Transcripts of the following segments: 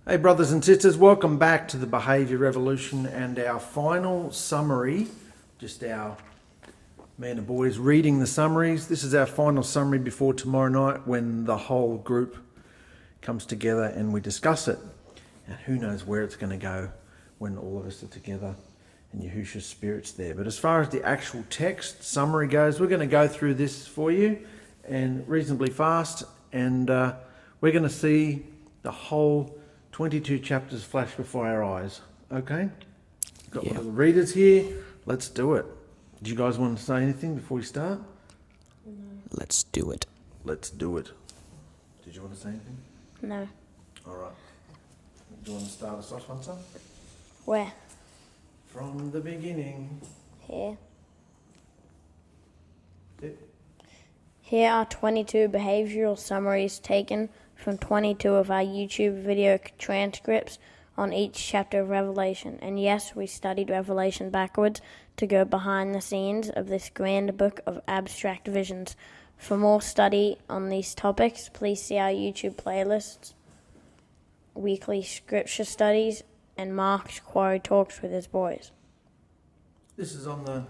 Hey brothers and sisters, welcome back to the Behaviour Revolution and our final summary, just our man and boys reading the summaries. This is our final summary before tomorrow night when the whole group comes together and we discuss it. And who knows where it's going to go when all of us are together and Yahusha's Spirit's there. But as far as the actual text summary goes, we're going to go through this for you and reasonably fast, and we're going to see the whole 22 chapters flash before our eyes. Okay? Got one of the readers here. Let's do it. Do you guys want to say anything before we start? No. Let's do it. Let's do it. Did you want to say anything? No. All right. Do you want to start us off, Hunter? Where? From the beginning. Here. Yep. Here are 22 behavioral summaries taken from 22 of our YouTube video transcripts on each chapter of Revelation. And yes, we studied Revelation backwards to go behind the scenes of this grand book of abstract visions. For more study on these topics, please see our YouTube playlists, weekly scripture studies, and Mark's Quarry Talks with his boys. This is on the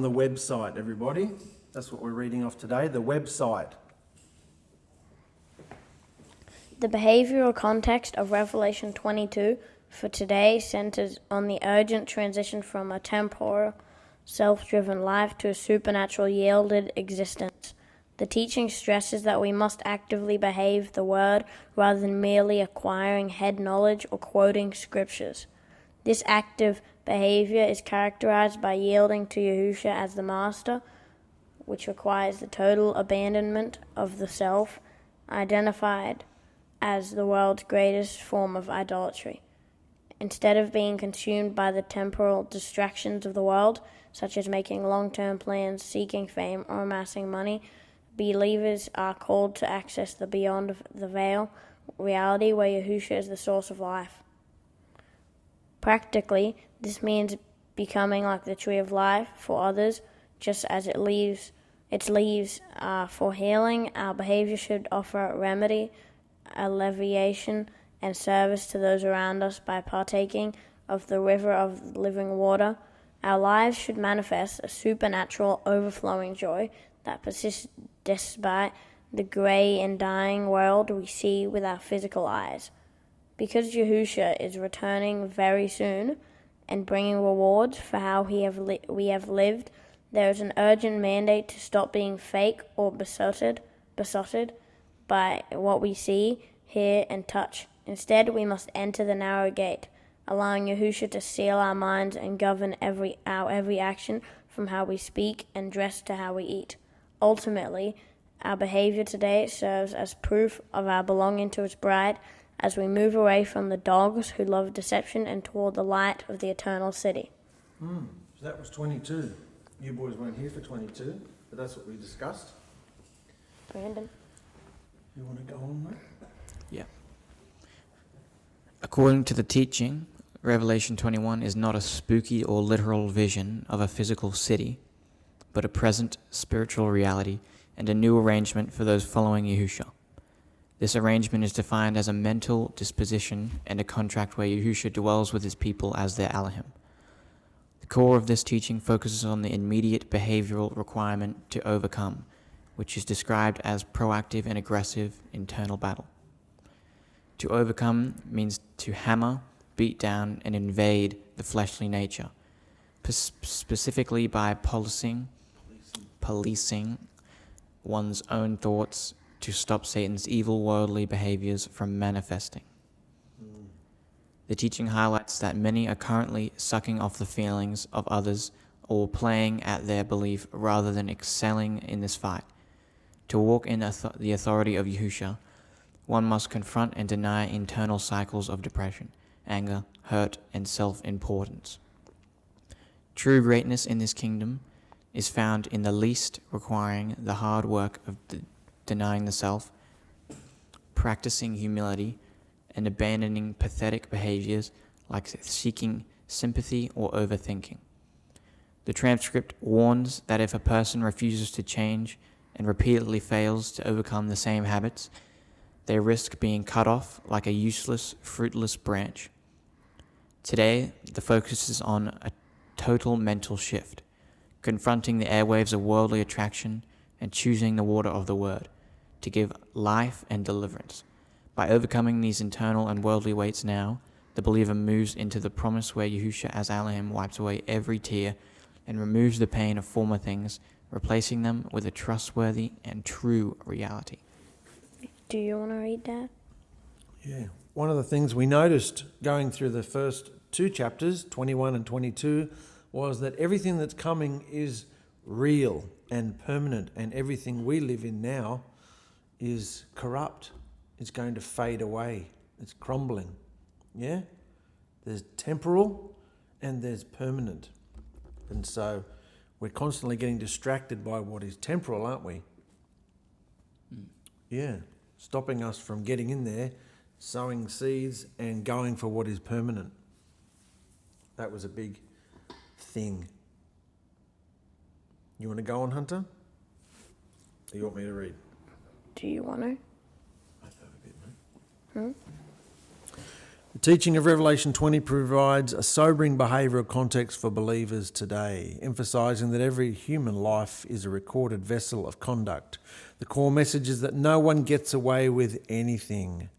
website, everybody. That's what we're reading off today, the website. The behavioral context of Revelation 22 for today centers on the urgent transition from a temporal, self-driven life to a supernatural yielded existence. The teaching stresses that we must actively behave the word rather than merely acquiring head knowledge or quoting scriptures. This active behavior is characterized by yielding to Yahusha as the master, which requires the total abandonment of the self, identified as the world's greatest form of idolatry. Instead of being consumed by the temporal distractions of the world, such as making long-term plans, seeking fame, or amassing money, believers are called to access the beyond of the veil reality where Yahusha is the source of life. Practically, this means becoming like the tree of life for others, just as its leaves are for healing. Our behavior should offer remedy, alleviation, and service to those around us by partaking of the river of living water. Our lives should manifest a supernatural, overflowing joy that persists despite the gray and dying world we see with our physical eyes. Because Yahusha is returning very soon and bringing rewards for how we have lived, there is an urgent mandate to stop being fake or besotted by what we see, hear, and touch. Instead, we must enter the narrow gate, allowing Yahusha to seal our minds and govern our every action, from how we speak and dress to how we eat. Ultimately, our behavior today serves as proof of our belonging to its bride as we move away from the dogs who love deception and toward the light of the eternal city. So that was 22. You boys weren't here for 22, but that's what we discussed. Brandon? You want to go on, mate? Yeah. According to the teaching, Revelation 21 is not a spooky or literal vision of a physical city, but a present spiritual reality and a new arrangement for those following Yahusha. This arrangement is defined as a mental disposition and a contract where Yahusha dwells with his people as their Alahim. The core of this teaching focuses on the immediate behavioral requirement to overcome, which is described as proactive and aggressive internal battle. To overcome means to hammer, beat down, and invade the fleshly nature, specifically by policing one's own thoughts to stop Satan's evil worldly behaviors from manifesting. The teaching highlights that many are currently sucking off the feelings of others or playing at their belief rather than excelling in this fight. To walk in the authority of Yahusha, one must confront and deny internal cycles of depression, anger, hurt, and self-importance. True greatness in this kingdom is found in the least requiring the hard work of denying the self, practicing humility, and abandoning pathetic behaviors like seeking sympathy or overthinking. The transcript warns that if a person refuses to change and repeatedly fails to overcome the same habits, they risk being cut off like a useless, fruitless branch. Today, the focus is on a total mental shift, confronting the airwaves of worldly attraction and choosing the water of the Word to give life and deliverance. By overcoming these internal and worldly weights now, the believer moves into the promise where Yahusha as Alahim wipes away every tear and removes the pain of former things, replacing them with a trustworthy and true reality. Do you want to read that? Yeah. One of the things we noticed going through the first two chapters, 21 and 22, was that everything that's coming is real and permanent, and everything we live in now is corrupt. It's going to fade away. It's crumbling. Yeah? There's temporal and there's permanent. And so we're constantly getting distracted by what is temporal, aren't we? Yeah. Stopping us from getting in there, sowing seeds and going for what is permanent. That was a big thing. You want to go on, Hunter? Or you want me to read? Do you want to? I have a bit, mate. The teaching of Revelation 20 provides a sobering behavioural context for believers today, emphasising that every human life is a recorded vessel of conduct. The core message is that no one gets away with anything.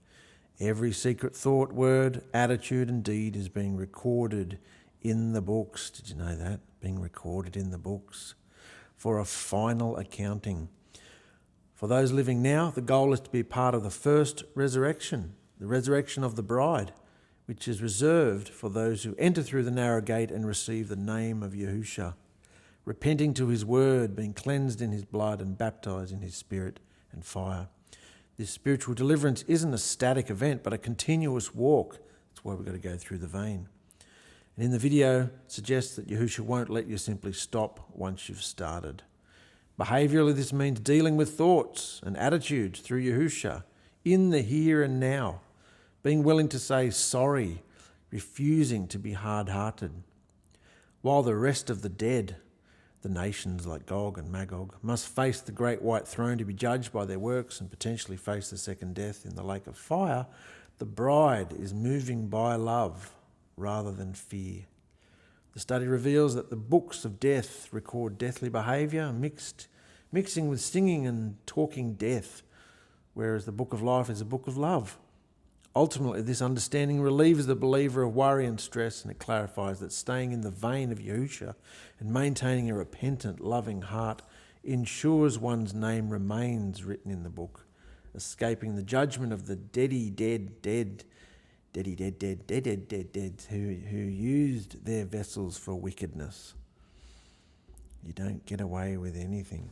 Every secret thought, word, attitude and deed is being recorded in the books. Did you know that? Being recorded in the books for a final accounting. For those living now, the goal is to be part of the first resurrection, the resurrection of the bride, which is reserved for those who enter through the narrow gate and receive the name of Yahusha, repenting to his word, being cleansed in his blood and baptized in his spirit and fire. This spiritual deliverance isn't a static event, but a continuous walk. That's why we've got to go through the vein. And in the video, it suggests that Yahusha won't let you simply stop once you've started. Behaviourally, this means dealing with thoughts and attitudes through Yahusha in the here and now, being willing to say sorry, refusing to be hard-hearted. While the rest of the dead, the nations like Gog and Magog, must face the great white throne to be judged by their works and potentially face the second death in the lake of fire, the bride is moving by love rather than fear. The study reveals that the books of death record deathly behaviour, mixing with singing and talking death, whereas the book of life is a book of love. Ultimately, this understanding relieves the believer of worry and stress, and it clarifies that staying in the vein of Yahusha and maintaining a repentant, loving heart ensures one's name remains written in the book, escaping the judgment of the dead who used their vessels for wickedness. You don't get away with anything.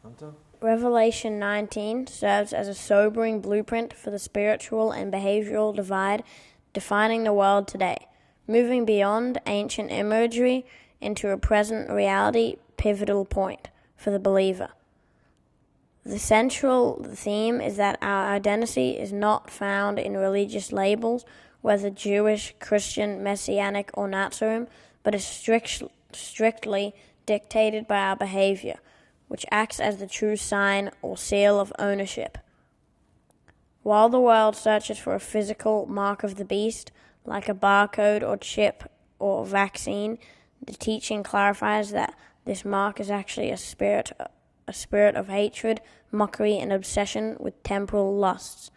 Hunter? Revelation 19 serves as a sobering blueprint for the spiritual and behavioral divide defining the world today, moving beyond ancient imagery into a present reality pivotal point for the believer. The central theme is that our identity is not found in religious labels, whether Jewish, Christian, Messianic, or Nazarene, but is strictly dictated by our behavior, which acts as the true sign or seal of ownership. While the world searches for a physical mark of the beast, like a barcode or chip or vaccine, the teaching clarifies that this mark is actually a spirit of hatred, mockery, and obsession with temporal lusts.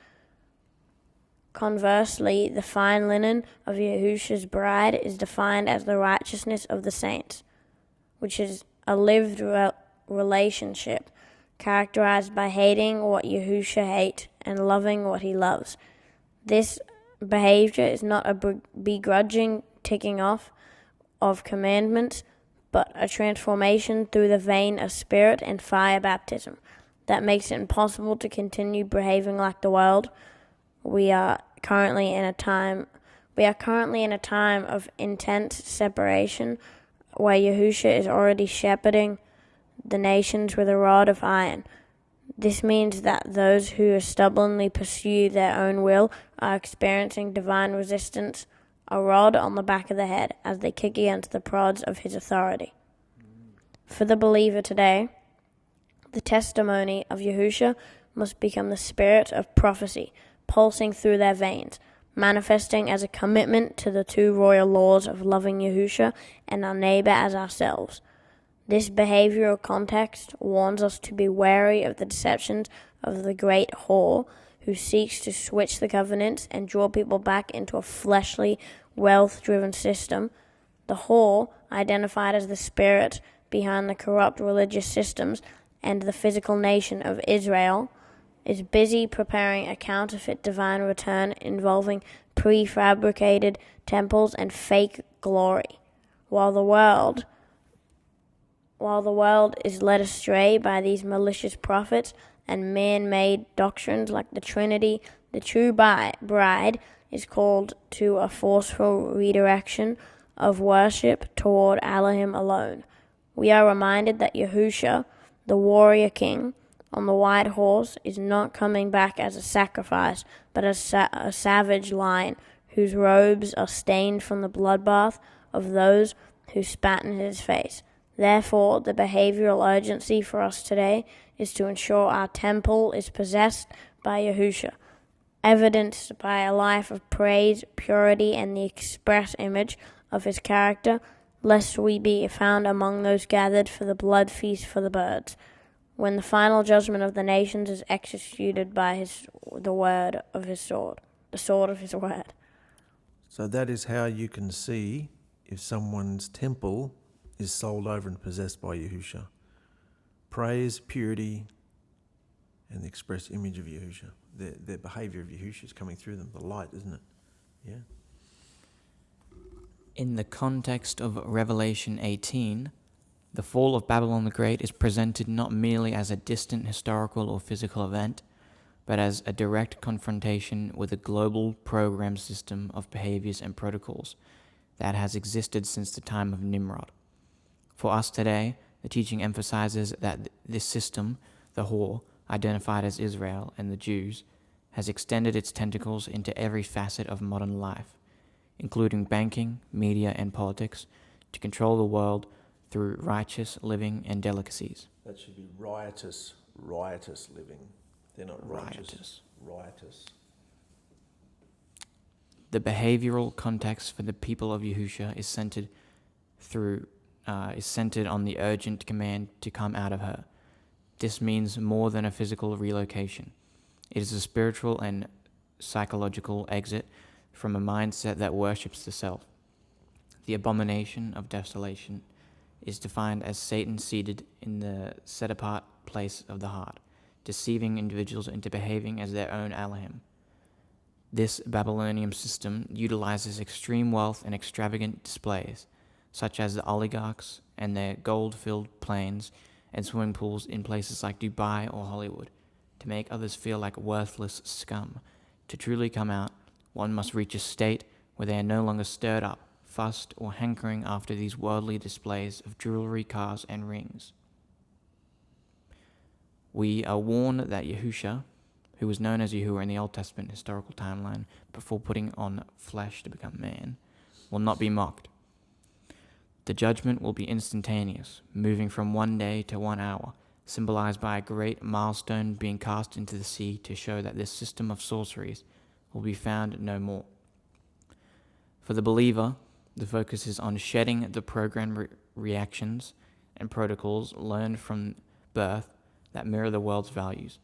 Conversely, the fine linen of Yahusha's bride is defined as the righteousness of the saints, which is a lived relationship characterized by hating what Yahusha hates and loving what he loves. This behavior is not a begrudging ticking off of commandments, but a transformation through the vein of spirit and fire baptism that makes it impossible to continue behaving like the world. We are currently in a time of intense separation where Yahusha is already shepherding the nations with a rod of iron. This means that those who stubbornly pursue their own will are experiencing divine resistance, a rod on the back of the head, as they kick against the prods of his authority. For the believer today, the testimony of Yahusha must become the spirit of prophecy, pulsing through their veins, manifesting as a commitment to the two royal laws of loving Yahusha and our neighbor as ourselves. This behavioral context warns us to be wary of the deceptions of the great whore, who seeks to switch the covenants and draw people back into a fleshly, wealth-driven system. The whore, identified as the spirit behind the corrupt religious systems and the physical nation of Israel, is busy preparing a counterfeit divine return involving prefabricated temples and fake glory, while the world is led astray by these malicious prophets and man-made doctrines like the Trinity. The true bride is called to a forceful redirection of worship toward Alahim alone. We are reminded that Yahusha, the warrior king on the white horse, is not coming back as a sacrifice, but as a savage lion whose robes are stained from the bloodbath of those who spat in his face. Therefore, the behavioral urgency for us today is to ensure our temple is possessed by Yahusha, evidenced by a life of praise, purity, and the express image of his character, lest we be found among those gathered for the blood feast for the birds, when the final judgment of the nations is executed by the word of his sword, the sword of his word. So that is how you can see if someone's temple is sold over and possessed by Yahusha. Praise, purity, and the express image of Yahusha. The behaviour of Yahusha is coming through them, the light, isn't it? Yeah. In the context of Revelation 18, the fall of Babylon the Great is presented not merely as a distant historical or physical event, but as a direct confrontation with a global program system of behaviors and protocols that has existed since the time of Nimrod. For us today, the teaching emphasizes that this system, the whore, identified as Israel and the Jews, has extended its tentacles into every facet of modern life, including banking, media, and politics, to control the world through righteous living and delicacies. That should be riotous living. They're not righteous. Riotous. The behavioral context for the people of Yahusha is centered on the urgent command to come out of her. This means more than a physical relocation. It is a spiritual and psychological exit from a mindset that worships the self. The abomination of desolation is defined as Satan seated in the set-apart place of the heart, deceiving individuals into behaving as their own Alahim. This Babylonian system utilizes extreme wealth and extravagant displays, such as the oligarchs and their gold-filled planes and swimming pools in places like Dubai or Hollywood, to make others feel like worthless scum. To truly come out, one must reach a state where they are no longer stirred up, fussed, or hankering after these worldly displays of jewelry, cars, and rings. We are warned that Yahusha, who was known as Yahuwah in the Old Testament historical timeline before putting on flesh to become man, will not be mocked. The judgment will be instantaneous, moving from 1 day to 1 hour, symbolized by a great milestone being cast into the sea to show that this system of sorceries will be found no more. For the believer, the focus is on shedding the program reactions and protocols learned from birth that mirror the world's values.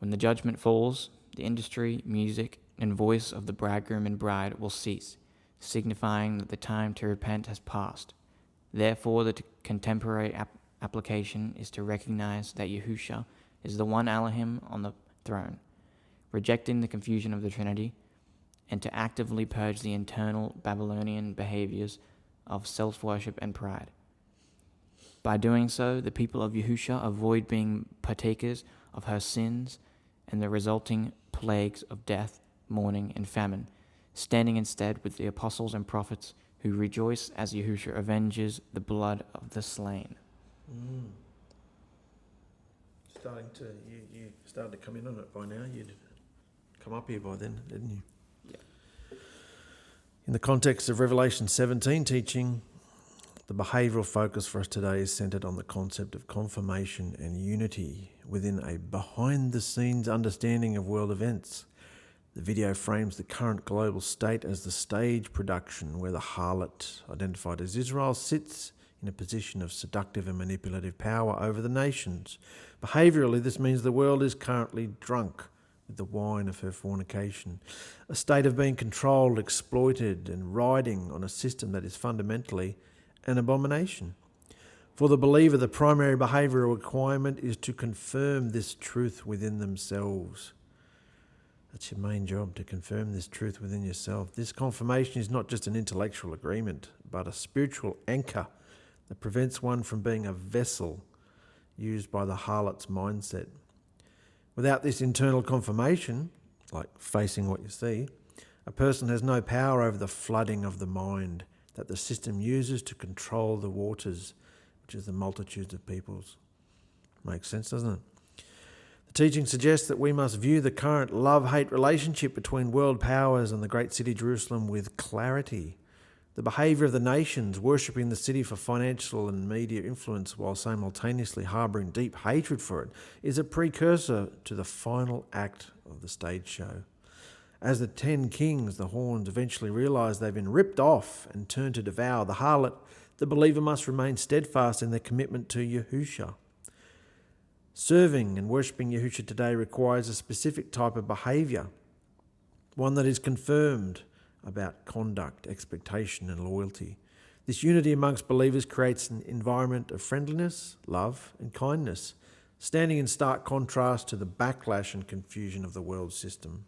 When the judgment falls, the industry, music, and voice of the bridegroom and bride will cease, signifying that the time to repent has passed. Therefore, the contemporary application is to recognize that Yahusha is the one Alahim on the throne, rejecting the confusion of the Trinity, and to actively purge the internal Babylonian behaviors of self-worship and pride. By doing so, the people of Yahusha avoid being partakers of her sins and the resulting plagues of death, mourning, and famine, standing instead with the apostles and prophets who rejoice as Yahusha avenges the blood of the slain. You started to come in on it by now. You'd come up here by then, didn't you? Yeah. In the context of Revelation 17 teaching, The behavioural focus for us today is centred on the concept of confirmation and unity within a behind-the-scenes understanding of world events. The video frames the current global state as the stage production where the harlot, identified as Israel, sits in a position of seductive and manipulative power over the nations. Behaviourally, this means the world is currently drunk with the wine of her fornication, a state of being controlled, exploited, and riding on a system that is fundamentally an abomination. For the believer, the primary behavioural requirement is to confirm this truth within themselves. That's your main job, to confirm this truth within yourself. This confirmation is not just an intellectual agreement, but a spiritual anchor that prevents one from being a vessel used by the harlot's mindset. Without this internal confirmation, like facing what you see, a person has no power over the flooding of the mind that the system uses to control the waters, which is the multitudes of peoples. Makes sense, doesn't it? The teaching suggests that we must view the current love-hate relationship between world powers and the great city Jerusalem with clarity. The behaviour of the nations worshipping the city for financial and media influence while simultaneously harbouring deep hatred for it is a precursor to the final act of the stage show. As the 10 kings, the horns, eventually realise they've been ripped off and turn to devour the harlot, the believer must remain steadfast in their commitment to Yahusha. Serving and worshipping Yahusha today requires a specific type of behaviour, one that is confirmed about conduct, expectation and loyalty. This unity amongst believers creates an environment of friendliness, love and kindness, standing in stark contrast to the backlash and confusion of the world system.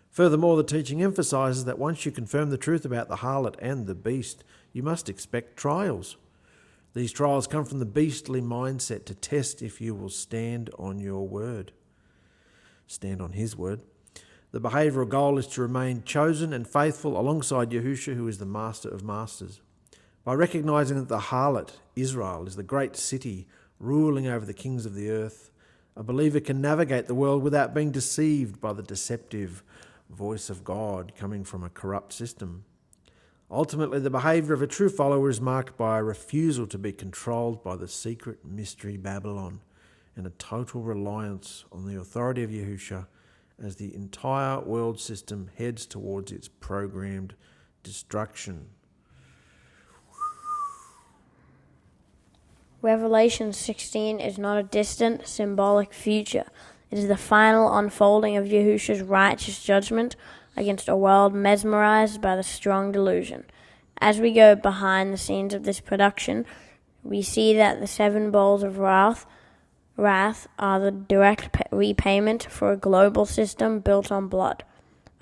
Furthermore, the teaching emphasises that once you confirm the truth about the harlot and the beast, you must expect trials. These trials come from the beastly mindset to test if you will stand on your word. Stand on his word. The behavioural goal is to remain chosen and faithful alongside Yahusha, who is the master of masters. By recognising that the harlot, Israel, is the great city ruling over the kings of the earth, a believer can navigate the world without being deceived by the deceptive voice of God coming from a corrupt system. Ultimately, the behaviour of a true follower is marked by a refusal to be controlled by the secret mystery Babylon and a total reliance on the authority of Yahusha as the entire world system heads towards its programmed destruction. Revelation 16 is not a distant, symbolic future. It is the final unfolding of Yahusha's righteous judgment against a world mesmerized by the strong delusion. As we go behind the scenes of this production, we see that the 7 bowls of wrath are the direct repayment for a global system built on blood,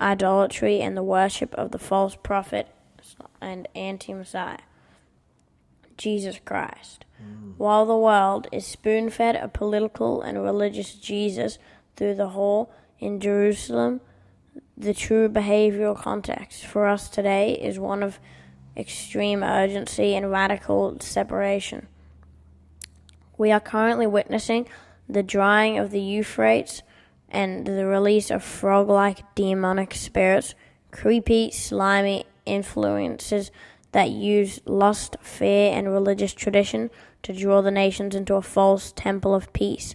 idolatry, and the worship of the false prophet and anti-Messiah, Jesus Christ. While the world is spoon-fed a political and religious Jesus through the hall in Jerusalem, the true behavioral context for us today is one of extreme urgency and radical separation. We are currently witnessing the drying of the Euphrates and the release of frog-like demonic spirits, creepy, slimy influences that use lust, fear, and religious tradition to draw the nations into a false temple of peace.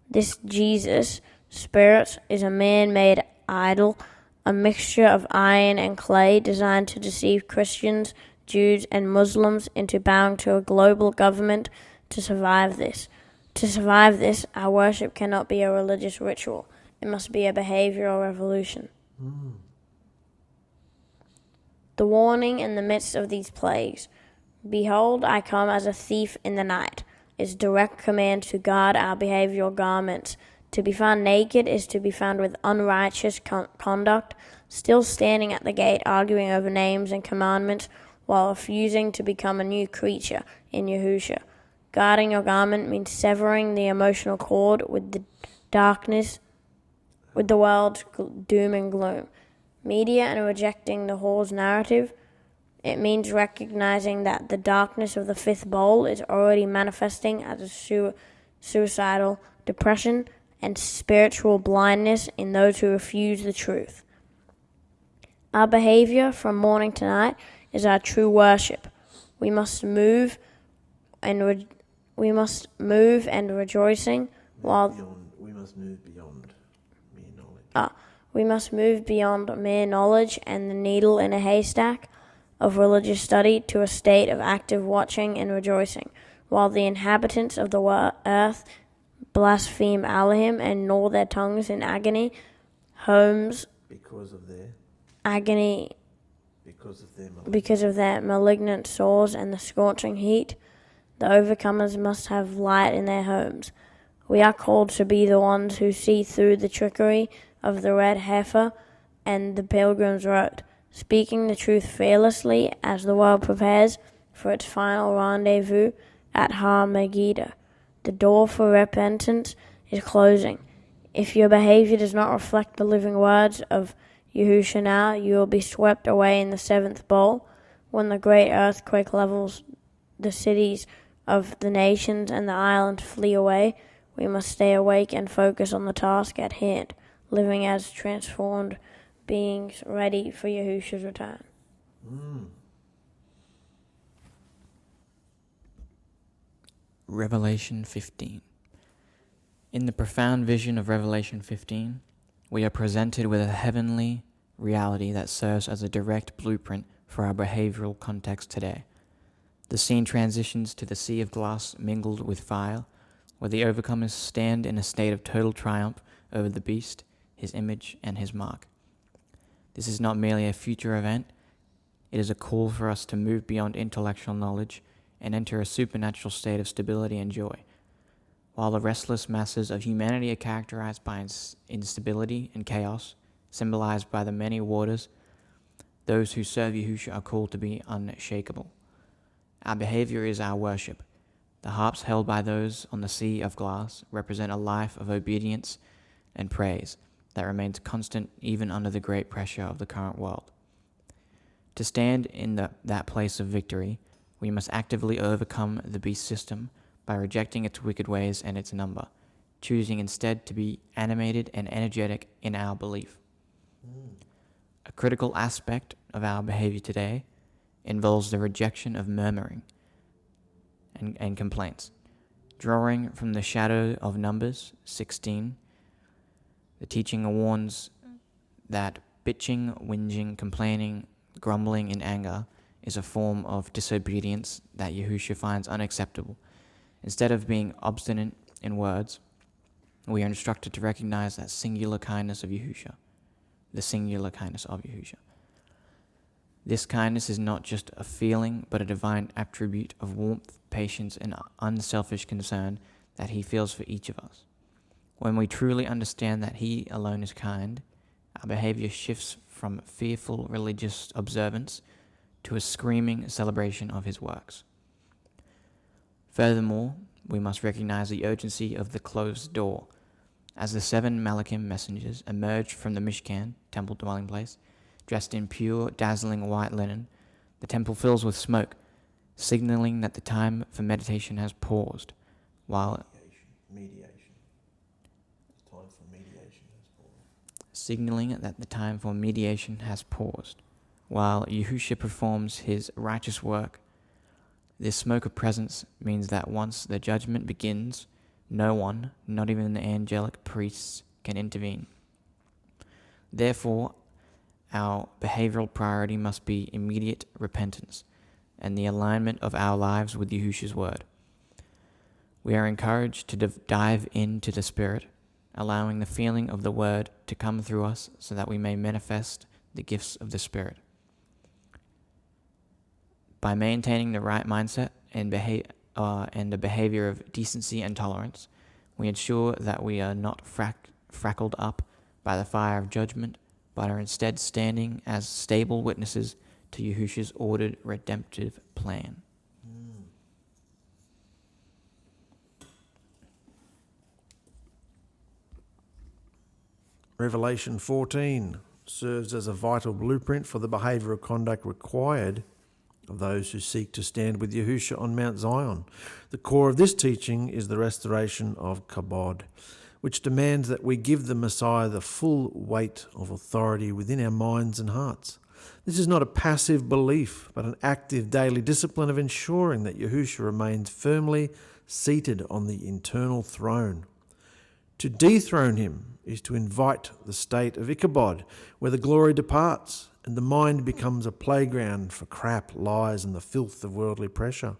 This Jesus spirit is a man-made idol, a mixture of iron and clay designed to deceive Christians, Jews, and Muslims into bowing to a global government to survive this. To survive this, our worship cannot be a religious ritual. It must be a behavioral revolution. The warning in the midst of these plagues, "Behold, I come as a thief in the night," is direct command to guard our behavioral garments. To be found naked is to be found with unrighteous conduct, still standing at the gate arguing over names and commandments while refusing to become a new creature in Yahusha. Guarding your garment means severing the emotional cord with the darkness, with the world's doom and gloom. Media and rejecting the whore's narrative, it means recognizing that the darkness of the 5th bowl is already manifesting as a suicidal depression and spiritual blindness in those who refuse the truth. Our behavior from morning to night is our true worship. We must move we must move and rejoicing while We must move beyond mere knowledge. we must move beyond mere knowledge and the needle in a haystack of religious study to a state of active watching and rejoicing, while the inhabitants of the earth blaspheme Alahim and gnaw their tongues in agony, homes Because of their agony malignity. because of their malignant sores and the scorching heat. The overcomers must have light in their homes. We are called to be the ones who see through the trickery of the red heifer and the pilgrim's road, speaking the truth fearlessly as the world prepares for its final rendezvous at 𝗪𝗪𝗏. The door for repentance is closing. If your behavior does not reflect the living words of Yahusha now, you will be swept away in the seventh bowl. When the great earthquake levels the cities of the nations and the islands flee away, we must stay awake and focus on the task at hand, living as transformed beings ready for Yahusha's return. Revelation 15. In the profound vision of Revelation 15, we are presented with a heavenly reality that serves as a direct blueprint for our behavioral context today. The scene transitions to the sea of glass mingled with fire, where the overcomers stand in a state of total triumph over the beast, his image, and his mark. This is not merely a future event, it is a call for us to move beyond intellectual knowledge and enter a supernatural state of stability and joy. While the restless masses of humanity are characterized by instability and chaos, symbolized by the many waters, those who serve Yahusha are called to be unshakable. Our behavior is our worship. The harps held by those on the sea of glass represent a life of obedience and praise that remains constant even under the great pressure of the current world. To stand in that place of victory, we must actively overcome the beast system by rejecting its wicked ways and its number, choosing instead to be animated and energetic in our belief. A critical aspect of our behavior today involves the rejection of murmuring and complaints. Drawing from the shadow of Numbers 16, the teaching warns that bitching, whinging, complaining, grumbling, and anger is a form of disobedience that Yahusha finds unacceptable. Instead of being obstinate in words, we are instructed to recognize that singular kindness of Yahusha, the singular kindness of Yahusha. This kindness is not just a feeling, but a divine attribute of warmth, patience, and unselfish concern that he feels for each of us. When we truly understand that he alone is kind, our behavior shifts from fearful religious observance to a screaming celebration of his works. Furthermore, we must recognize the urgency of the closed door. As the 7 Malachim messengers emerged from the Mishkan, temple dwelling place, dressed in pure, dazzling white linen, the temple fills with smoke, signaling that the time for meditation has paused, while While Yahusha performs his righteous work, this smoke of presence means that once the judgment begins, no one, not even the angelic priests, can intervene. Therefore, our behavioral priority must be immediate repentance and the alignment of our lives with Yahusha's word. We are encouraged to dive into the Spirit, allowing the feeling of the word to come through us so that we may manifest the gifts of the Spirit. By maintaining the right mindset and a behavior of decency and tolerance, we ensure that we are not frackled up by the fire of judgment, but are instead standing as stable witnesses to Yahusha's ordered redemptive plan. Revelation 14 serves as a vital blueprint for the behavioural conduct required of those who seek to stand with Yahusha on Mount Zion. The core of this teaching is the restoration of kabod, which demands that we give the Messiah the full weight of authority within our minds and hearts. This is not a passive belief, but an active daily discipline of ensuring that Yahusha remains firmly seated on the internal throne. To dethrone him is to invite the state of Ichabod, where the glory departs and the mind becomes a playground for crap, lies, and the filth of worldly pressure.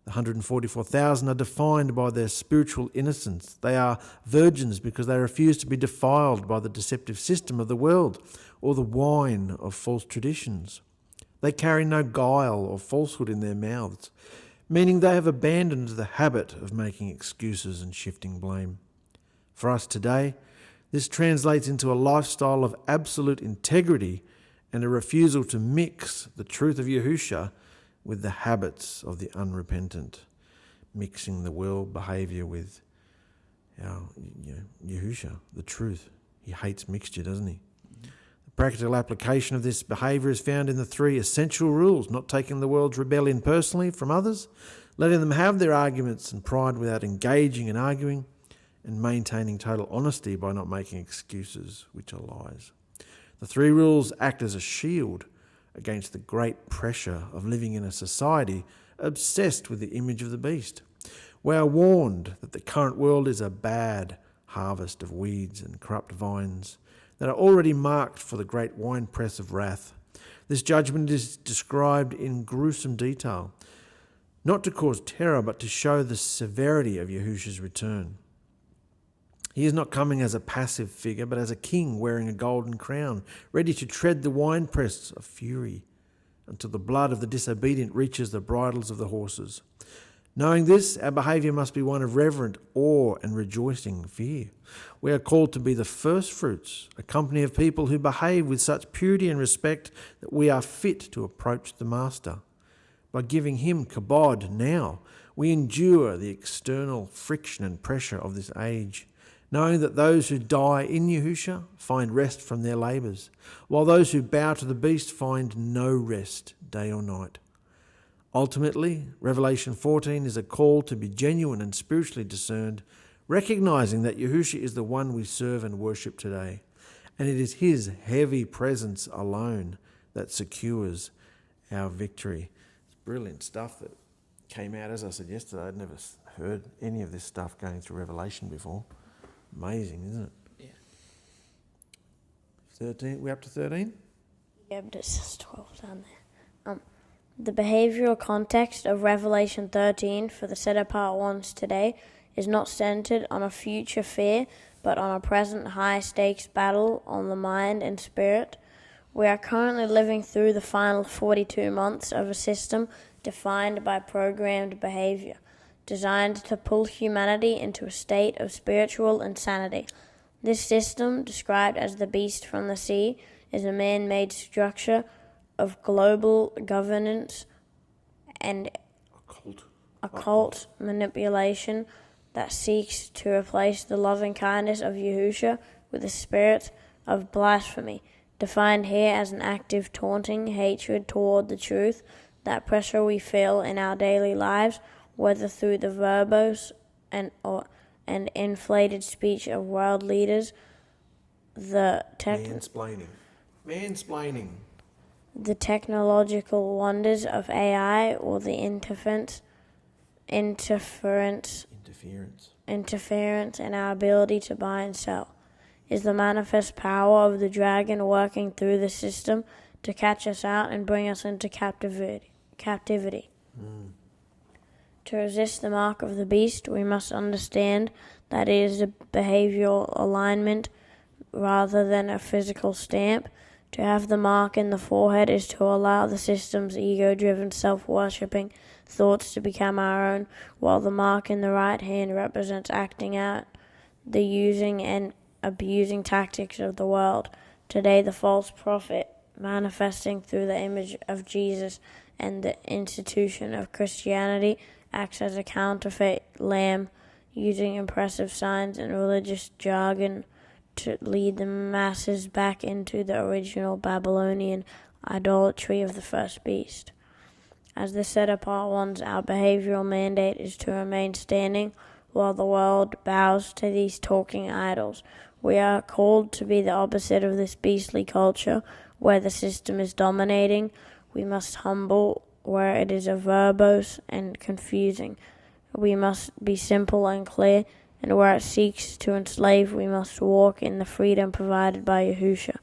The 144,000 are defined by their spiritual innocence. They are virgins because they refuse to be defiled by the deceptive system of the world or the wine of false traditions. They carry no guile or falsehood in their mouths, meaning they have abandoned the habit of making excuses and shifting blame. For us today, this translates into a lifestyle of absolute integrity and a refusal to mix the truth of Yahusha with the habits of the unrepentant, mixing the world behaviour with our Yahusha, the truth. He hates mixture, doesn't he? The practical application of this behaviour is found in the 3 essential rules: not taking the world's rebellion personally from others, letting them have their arguments and pride without engaging and arguing, and maintaining total honesty by not making excuses which are lies. The 3 rules act as a shield against the great pressure of living in a society obsessed with the image of the beast. We are warned that the current world is a bad harvest of weeds and corrupt vines that are already marked for the great winepress of wrath. This judgment is described in gruesome detail, not to cause terror, but to show the severity of Yahusha's return. He is not coming as a passive figure, but as a king wearing a golden crown, ready to tread the winepress of fury until the blood of the disobedient reaches the bridles of the horses. Knowing this, our behaviour must be one of reverent awe and rejoicing fear. We are called to be the first fruits, a company of people who behave with such purity and respect that we are fit to approach the Master. By giving him kabod now, we endure the external friction and pressure of this age, knowing that those who die in Yahusha find rest from their labours, while those who bow to the beast find no rest day or night. Ultimately, Revelation 14 is a call to be genuine and spiritually discerned, recognising that Yahusha is the one we serve and worship today, and it is his heavy presence alone that secures our victory. It's brilliant stuff that came out. As I said yesterday, I'd never heard any of this stuff going through Revelation before. Amazing, isn't it? Yeah. 13. We up to 13? Yeah, but it says 12 down there. The behavioral context of Revelation 13 for the set-apart ones today is not centered on a future fear, but on a present high-stakes battle on the mind and spirit. We are currently living through the final 42 months of a system defined by programmed behavior, designed to pull humanity into a state of spiritual insanity. This system, described as the beast from the sea, is a man-made structure of global governance and occult manipulation that seeks to replace the loving kindness of Yahusha with a spirit of blasphemy, defined here as an active taunting hatred toward the truth, that pressure we feel in our daily lives, whether through the verbose and inflated speech of world leaders, Mansplaining. The technological wonders of AI, or the interference in our ability to buy and sell, is the manifest power of the dragon working through the system to catch us out and bring us into captivity. To resist the mark of the beast, we must understand that it is a behavioral alignment rather than a physical stamp. To have the mark in the forehead is to allow the system's ego-driven, self-worshipping thoughts to become our own, while the mark in the right hand represents acting out the using and abusing tactics of the world. Today, the false prophet, manifesting through the image of Jesus and the institution of Christianity, acts as a counterfeit lamb, using impressive signs and religious jargon to lead the masses back into the original Babylonian idolatry of the first beast. As the set-apart ones, our behavioral mandate is to remain standing while the world bows to these talking idols. We are called to be the opposite of this beastly culture where the system is dominating. We must humble where it is verbose and confusing. We must be simple and clear, and where it seeks to enslave, we must walk in the freedom provided by Yahusha.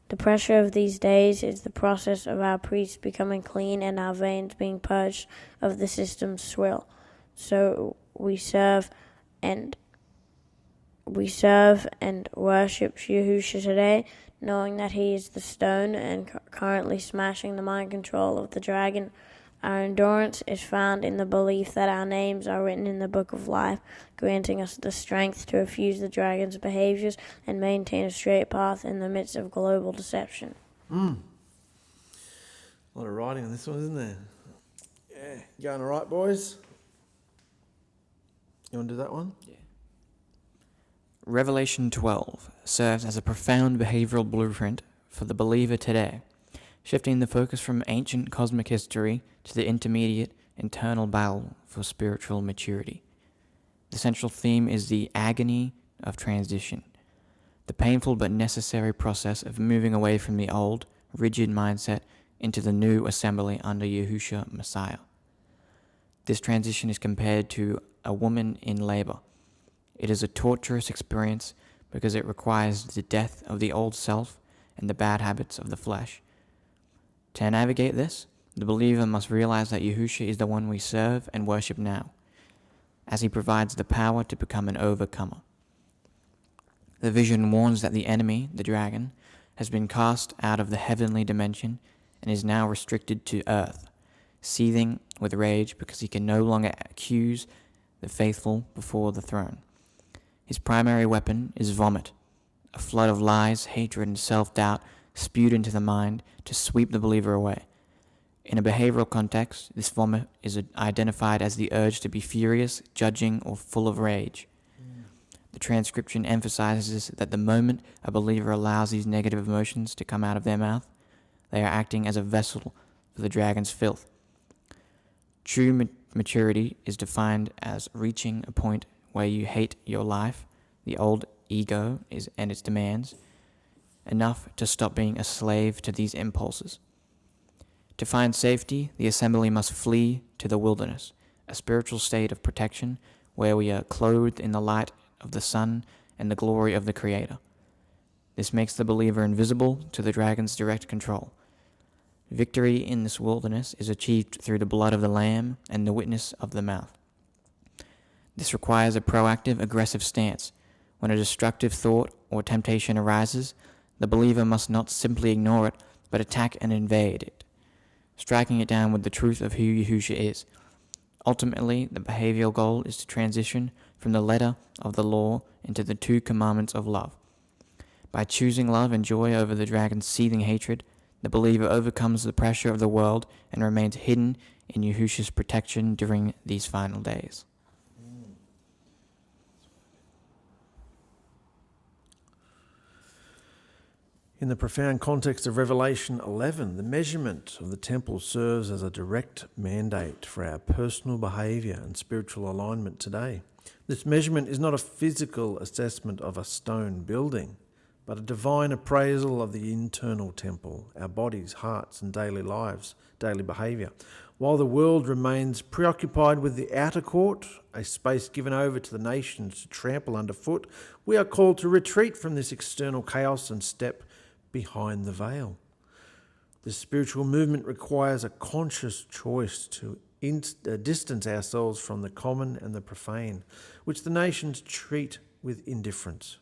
The pressure of these days is the process of our priests becoming clean and our veins being purged of the system's swill. So we serve and worship Yahusha today, knowing that he is the stone and currently smashing the mind control of the dragon. Our endurance is found in the belief that our names are written in the book of life, granting us the strength to refuse the dragon's behaviors and maintain a straight path in the midst of global deception. A lot of writing on this one, isn't there? Yeah. Going all right, boys? You want to do that one? Yeah. Revelation 12 serves as a profound behavioral blueprint for the believer today, shifting the focus from ancient cosmic history to the intermediate internal battle for spiritual maturity. The central theme is the agony of transition, the painful but necessary process of moving away from the old, rigid mindset into the new assembly under Yahusha Messiah. This transition is compared to a woman in labor. It is a torturous experience because it requires the death of the old self and the bad habits of the flesh. To navigate this, the believer must realize that Yahusha is the one we serve and worship now, as he provides the power to become an overcomer. The vision warns that the enemy, the dragon, has been cast out of the heavenly dimension and is now restricted to earth, seething with rage because he can no longer accuse the faithful before the throne. His primary weapon is vomit, a flood of lies, hatred, and self-doubt spewed into the mind to sweep the believer away. In a behavioral context, this vomit is identified as the urge to be furious, judging, or full of rage. The transcription emphasizes that the moment a believer allows these negative emotions to come out of their mouth, they are acting as a vessel for the dragon's filth. True maturity is defined as reaching a point where you hate your life, the old ego and its demands, enough to stop being a slave to these impulses. To find safety, the assembly must flee to the wilderness, a spiritual state of protection where we are clothed in the light of the sun and the glory of the Creator. This makes the believer invisible to the dragon's direct control. Victory in this wilderness is achieved through the blood of the Lamb and the witness of the mouth. This requires a proactive, aggressive stance. When a destructive thought or temptation arises, the believer must not simply ignore it, but attack and invade it, striking it down with the truth of who Yahusha is. Ultimately, the behavioral goal is to transition from the letter of the law into the 2 commandments of love. By choosing love and joy over the dragon's seething hatred, the believer overcomes the pressure of the world and remains hidden in Yahusha's protection during these final days. In the profound context of Revelation 11, the measurement of the temple serves as a direct mandate for our personal behaviour and spiritual alignment today. This measurement is not a physical assessment of a stone building, but a divine appraisal of the internal temple, our bodies, hearts and daily lives, daily behaviour. While the world remains preoccupied with the outer court, a space given over to the nations to trample underfoot, we are called to retreat from this external chaos and step behind the veil. This spiritual movement requires a conscious choice to distance ourselves from the common and the profane, which the nations treat with indifference.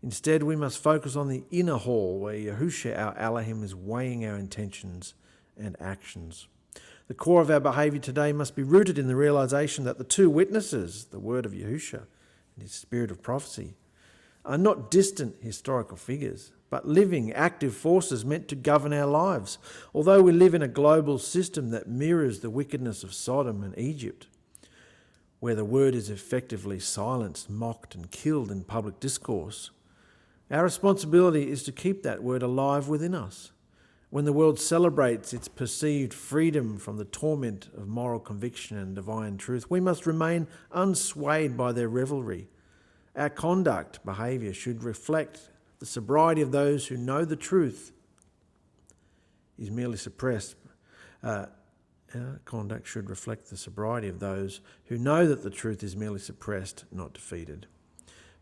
Instead, we must focus on the inner hall where Yahusha, our Alahim, is weighing our intentions and actions. The core of our behaviour today must be rooted in the realisation that the 2 witnesses, the word of Yahusha and his spirit of prophecy, are not distant historical figures, but living, active forces meant to govern our lives. Although we live in a global system that mirrors the wickedness of Sodom and Egypt, where the word is effectively silenced, mocked and killed in public discourse, our responsibility is to keep that word alive within us. When the world celebrates its perceived freedom from the torment of moral conviction and divine truth, we must remain unswayed by their revelry. Our conduct, behaviour, should reflect the sobriety of those who know the truth is merely suppressed. Our conduct should reflect the sobriety of those who know that the truth is merely suppressed, not defeated.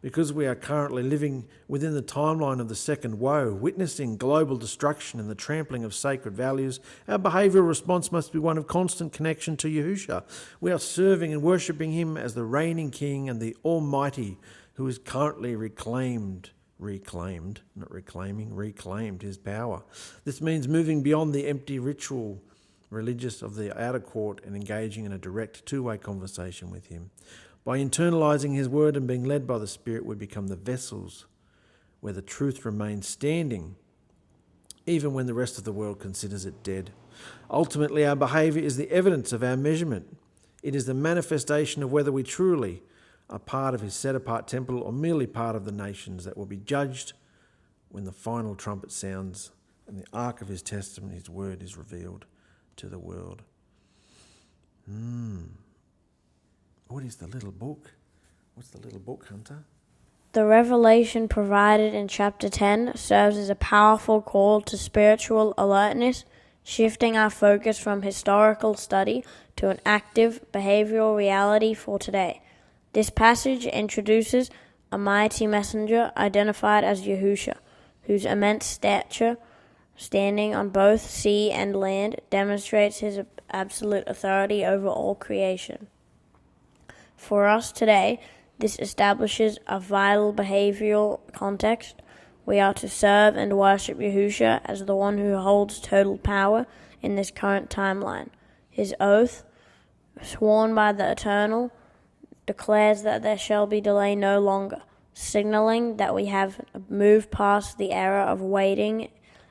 Because we are currently living within the timeline of the second woe, witnessing global destruction and the trampling of sacred values, our behavioural response must be one of constant connection to Yahusha. We are serving and worshipping him as the reigning King and the Almighty, who is currently reclaimed his power. This means moving beyond the empty ritual religious of the outer court and engaging in a direct two-way conversation with him. By internalising his word and being led by the Spirit, we become the vessels where the truth remains standing, even when the rest of the world considers it dead. Ultimately, our behaviour is the evidence of our measurement. It is the manifestation of whether we truly are part of his set-apart temple or merely part of the nations that will be judged when the final trumpet sounds and the ark of his testimony, his word, is revealed to the world. What is the little book? What's the little book, Hunter? The revelation provided in chapter 10 serves as a powerful call to spiritual alertness, shifting our focus from historical study to an active behavioral reality for today. This passage introduces a mighty messenger identified as Yahusha, whose immense stature, standing on both sea and land, demonstrates his absolute authority over all creation. For us today, this establishes a vital behavioral context. We are to serve and worship Yahusha as the one who holds total power in this current timeline. His oath, sworn by the Eternal, declares that there shall be delay no longer, signaling that we have moved past the era of waiting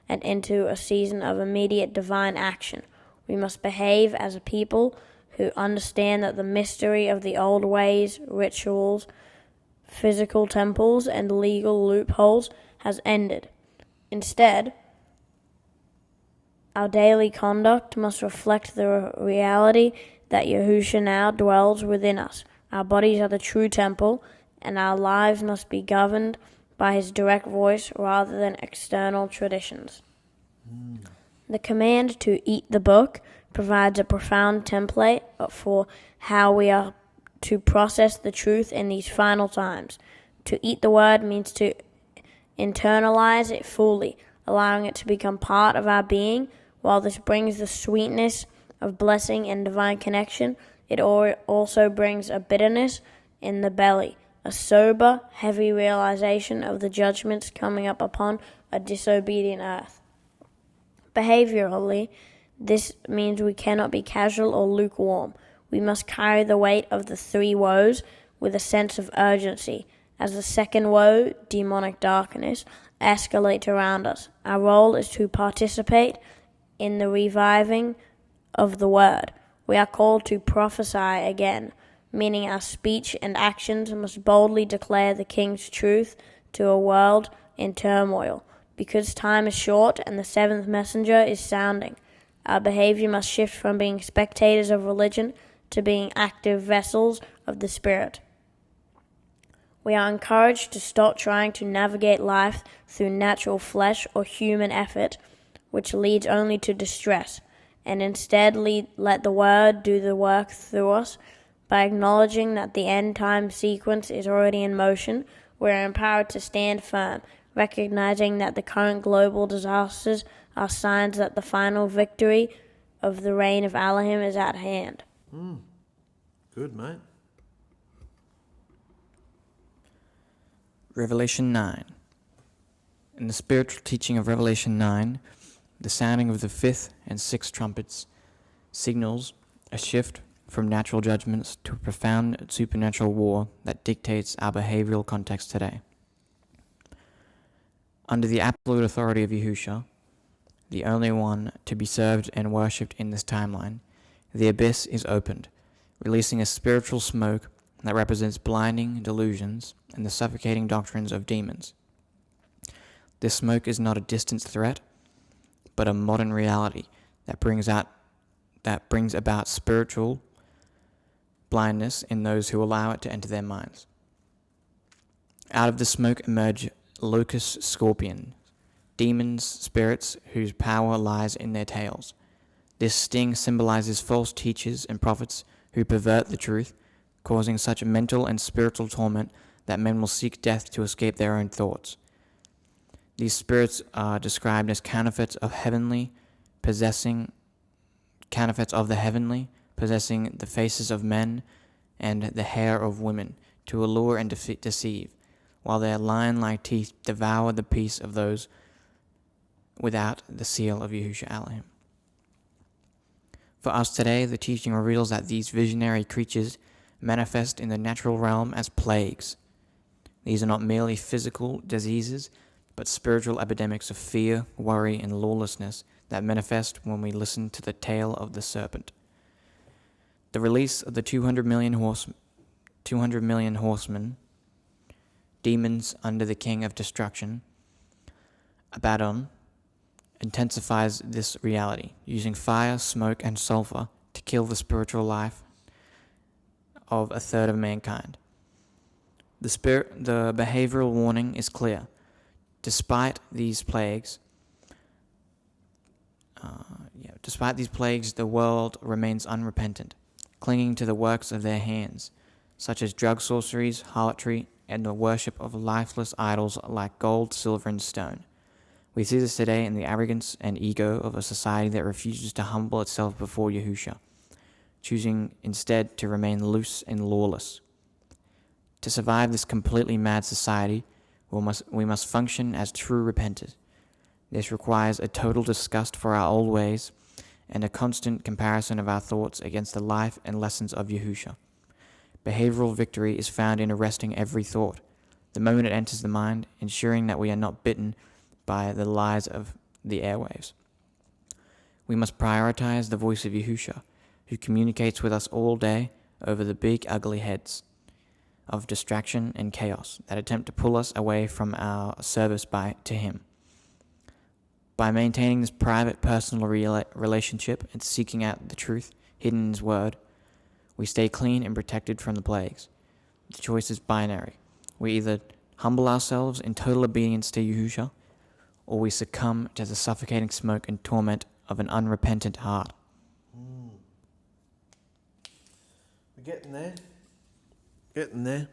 and into a season of immediate divine action. We must behave as a people who understand that the mystery of the old ways, rituals, physical temples, and legal loopholes has ended. Instead, our daily conduct must reflect the reality that Yahusha now dwells within us. Our bodies are the true temple, and our lives must be governed by his direct voice rather than external traditions. The command to eat the book provides a profound template for how we are to process the truth in these final times. To eat the word means to internalize it fully, allowing it to become part of our being. While this brings the sweetness of blessing and divine connection, it also brings a bitterness in the belly, a sober, heavy realization of the judgments coming up upon a disobedient earth. Behaviorally, this means we cannot be casual or lukewarm. We must carry the weight of the three woes with a sense of urgency. As the second woe, demonic darkness, escalates around us, our role is to participate in the reviving of the word. We are called to prophesy again, meaning our speech and actions must boldly declare the King's truth to a world in turmoil. Because time is short and the seventh messenger is sounding, our behavior must shift from being spectators of religion to being active vessels of the Spirit. We are encouraged to stop trying to navigate life through natural flesh or human effort, which leads only to distress, and instead let the Word do the work through us. By acknowledging that the end-time sequence is already in motion, we are empowered to stand firm, recognizing that the current global disasters are signs that the final victory of the reign of Alahim is at hand. Good, mate. Revelation 9. In the spiritual teaching of Revelation 9, the sounding of the fifth and sixth trumpets signals a shift from natural judgments to a profound supernatural war that dictates our behavioral context today. Under the absolute authority of Yahusha, the only one to be served and worshipped in this timeline, the abyss is opened, releasing a spiritual smoke that represents blinding delusions and the suffocating doctrines of demons. This smoke is not a distant threat, but a modern reality that brings about spiritual blindness in those who allow it to enter their minds. Out of the smoke emerge locust scorpions, demons, spirits whose power lies in their tails. This sting symbolizes false teachers and prophets who pervert the truth, causing such mental and spiritual torment that men will seek death to escape their own thoughts. These spirits are described as counterfeits of the heavenly, possessing the faces of men and the hair of women, to allure and deceive, while their lion-like teeth devour the peace of those without the seal of Yahusha Alahim. For us today, the teaching reveals that these visionary creatures manifest in the natural realm as plagues. These are not merely physical diseases, but spiritual epidemics of fear, worry, and lawlessness that manifest when we listen to the tale of the serpent. The release of the 200 million horsemen, demons under the king of destruction, Abaddon, intensifies this reality, using fire, smoke, and sulfur to kill the spiritual life of a third of mankind. The behavioral warning is clear. Despite these plagues, the world remains unrepentant, clinging to the works of their hands, such as drug sorceries, harlotry, and the worship of lifeless idols like gold, silver, and stone. We see this today in the arrogance and ego of a society that refuses to humble itself before Yahusha, choosing instead to remain loose and lawless. To survive this completely mad society, we must function as true repenters. This requires a total disgust for our old ways and a constant comparison of our thoughts against the life and lessons of Yahusha. Behavioral victory is found in arresting every thought, the moment it enters the mind, ensuring that we are not bitten by the lies of the airwaves. We must prioritize the voice of Yahusha, who communicates with us all day over the big ugly heads of distraction and chaos that attempt to pull us away from our service to Him. By maintaining this private, personal relationship and seeking out the truth hidden in His Word, we stay clean and protected from the plagues. The choice is binary. We either humble ourselves in total obedience to Yahusha, or we succumb to the suffocating smoke and torment of an unrepentant heart. We're getting there. Getting there.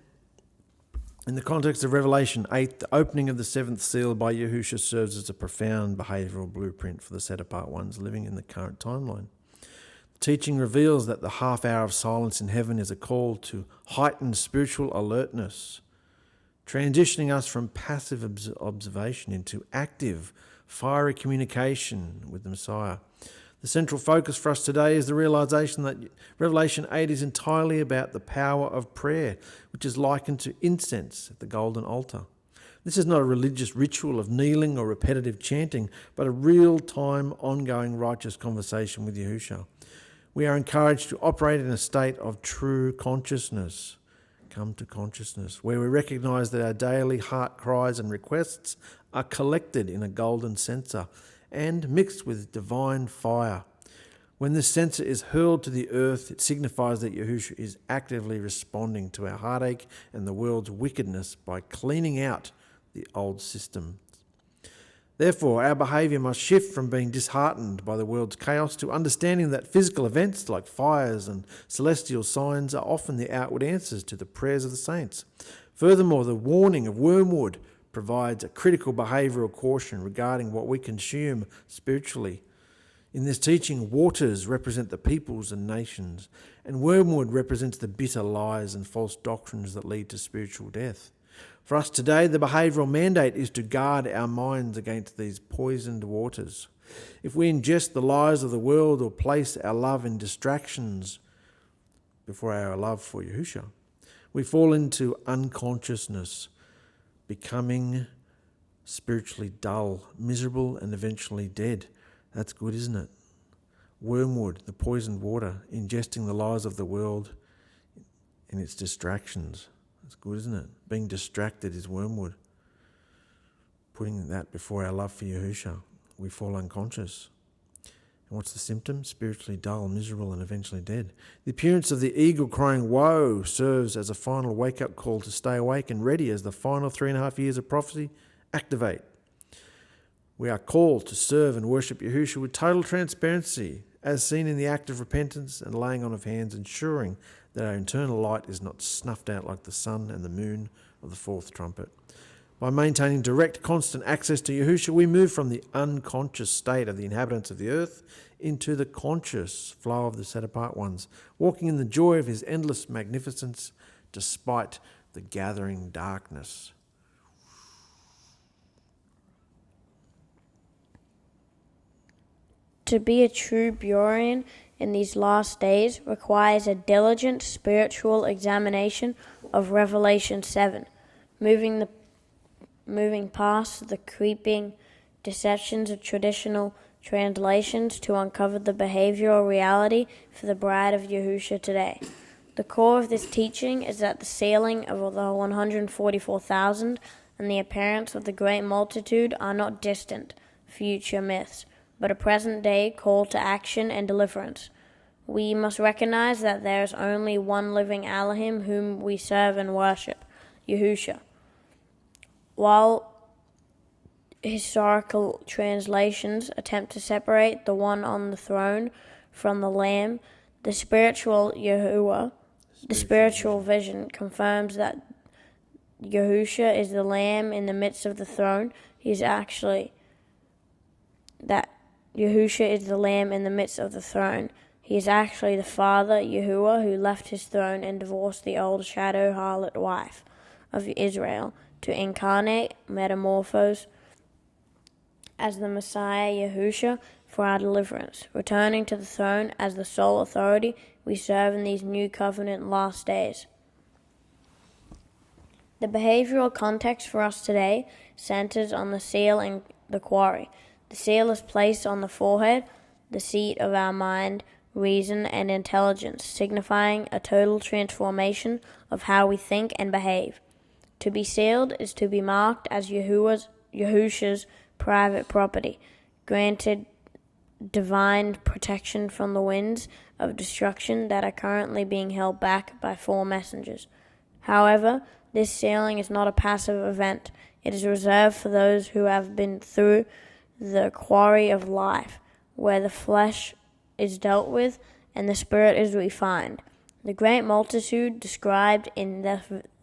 In the context of Revelation 8, the opening of the seventh seal by Yahusha serves as a profound behavioural blueprint for the set-apart ones living in the current timeline. The teaching reveals that the half hour of silence in heaven is a call to heightened spiritual alertness, transitioning us from passive observation into active, fiery communication with the Messiah. The central focus for us today is the realization that Revelation 8 is entirely about the power of prayer, which is likened to incense at the golden altar. This is not a religious ritual of kneeling or repetitive chanting, but a real-time, ongoing righteous conversation with Yahusha. We are encouraged to operate in a state of true consciousness, come to consciousness, where we recognize that our daily heart cries and requests are collected in a golden censer and mixed with divine fire. When this censer is hurled to the earth, it signifies that Yahusha is actively responding to our heartache and the world's wickedness by cleaning out the old system. Therefore, our behaviour must shift from being disheartened by the world's chaos to understanding that physical events like fires and celestial signs are often the outward answers to the prayers of the saints. Furthermore, the warning of wormwood provides a critical behavioural caution regarding what we consume spiritually. In this teaching, waters represent the peoples and nations, and wormwood represents the bitter lies and false doctrines that lead to spiritual death. For us today, the behavioural mandate is to guard our minds against these poisoned waters. If we ingest the lies of the world or place our love in distractions before our love for Yahusha, we fall into unconsciousness, becoming spiritually dull, miserable, and eventually dead. That's good, isn't it? Wormwood, the poisoned water, ingesting the lies of the world in its distractions. That's good, isn't it? Being distracted is wormwood. Putting that before our love for Yahusha, we fall unconscious. What's the symptom? Spiritually dull, miserable, and eventually dead. The appearance of the eagle crying woe serves as a final wake-up call to stay awake and ready as the final 3.5 years of prophecy activate. We are called to serve and worship Yahushua with total transparency, as seen in the act of repentance and laying on of hands, ensuring that our internal light is not snuffed out like the sun and the moon of the fourth trumpet. By maintaining direct, constant access to Yahushua, we move from the unconscious state of the inhabitants of the earth into the conscious flow of the set-apart ones, walking in the joy of his endless magnificence despite the gathering darkness. To be a true Berean in these last days requires a diligent spiritual examination of Revelation 7, moving past the creeping deceptions of traditional translations to uncover the behavioral reality for the bride of Yahushua today. The core of this teaching is that the sealing of the 144,000 and the appearance of the great multitude are not distant, future myths, but a present-day call to action and deliverance. We must recognize that there is only one living Alahim whom we serve and worship, Yahushua. While historical translations attempt to separate the one on the throne from the Lamb, the spiritual Yahuah, the spiritual vision confirms that Yahushua is the Lamb in the midst of the throne. Yahushua is the Lamb in the midst of the throne. He is actually the Father, Yahuah, who left his throne and divorced the old shadow harlot wife of Israel to incarnate, metamorphose as the Messiah Yahusha for our deliverance, returning to the throne as the sole authority we serve in these new covenant last days. The behavioral context for us today centers on the seal and the quarry. The seal is placed on the forehead, the seat of our mind, reason, and intelligence, signifying a total transformation of how we think and behave. To be sealed is to be marked as Yahusha's private property, granted divine protection from the winds of destruction that are currently being held back by 4 messengers. However, this sealing is not a passive event. It is reserved for those who have been through the quarry of life, where the flesh is dealt with and the spirit is refined. The great multitude described in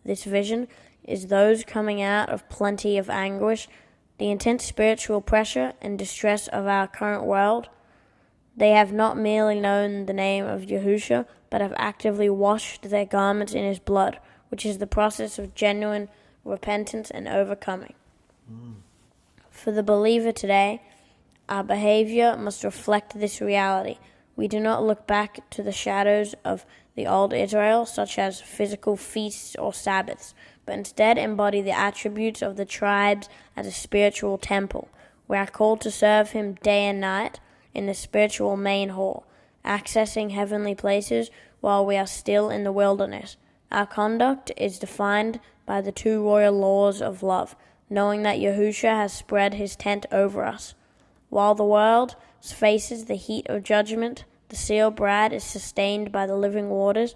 this vision is those coming out of plenty of anguish, the intense spiritual pressure and distress of our current world. They have not merely known the name of Yahushua, but have actively washed their garments in his blood, which is the process of genuine repentance and overcoming. For the believer today, our behavior must reflect this reality. We do not look back to the shadows of the old Israel, such as physical feasts or Sabbaths, but instead embody the attributes of the tribes as a spiritual temple. We are called to serve him day and night in the spiritual main hall, accessing heavenly places while we are still in the wilderness. Our conduct is defined by the 2 royal laws of love, knowing that Yahushua has spread his tent over us. While the world faces the heat of judgment, the sealed bride is sustained by the living waters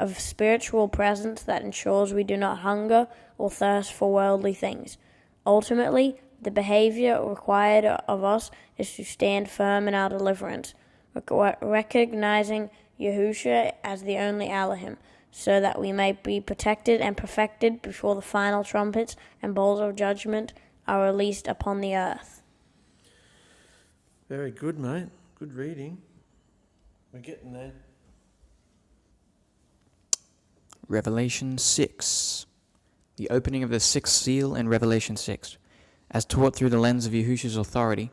of spiritual presence that ensures we do not hunger or thirst for worldly things. Ultimately, the behavior required of us is to stand firm in our deliverance, recognizing Yahushua as the only Alahim, so that we may be protected and perfected before the final trumpets and bowls of judgment are released upon the earth. Very good, mate. Good reading. We're getting there. Revelation 6. The opening of the 6th seal in Revelation 6, as taught through the lens of Yahushua's authority,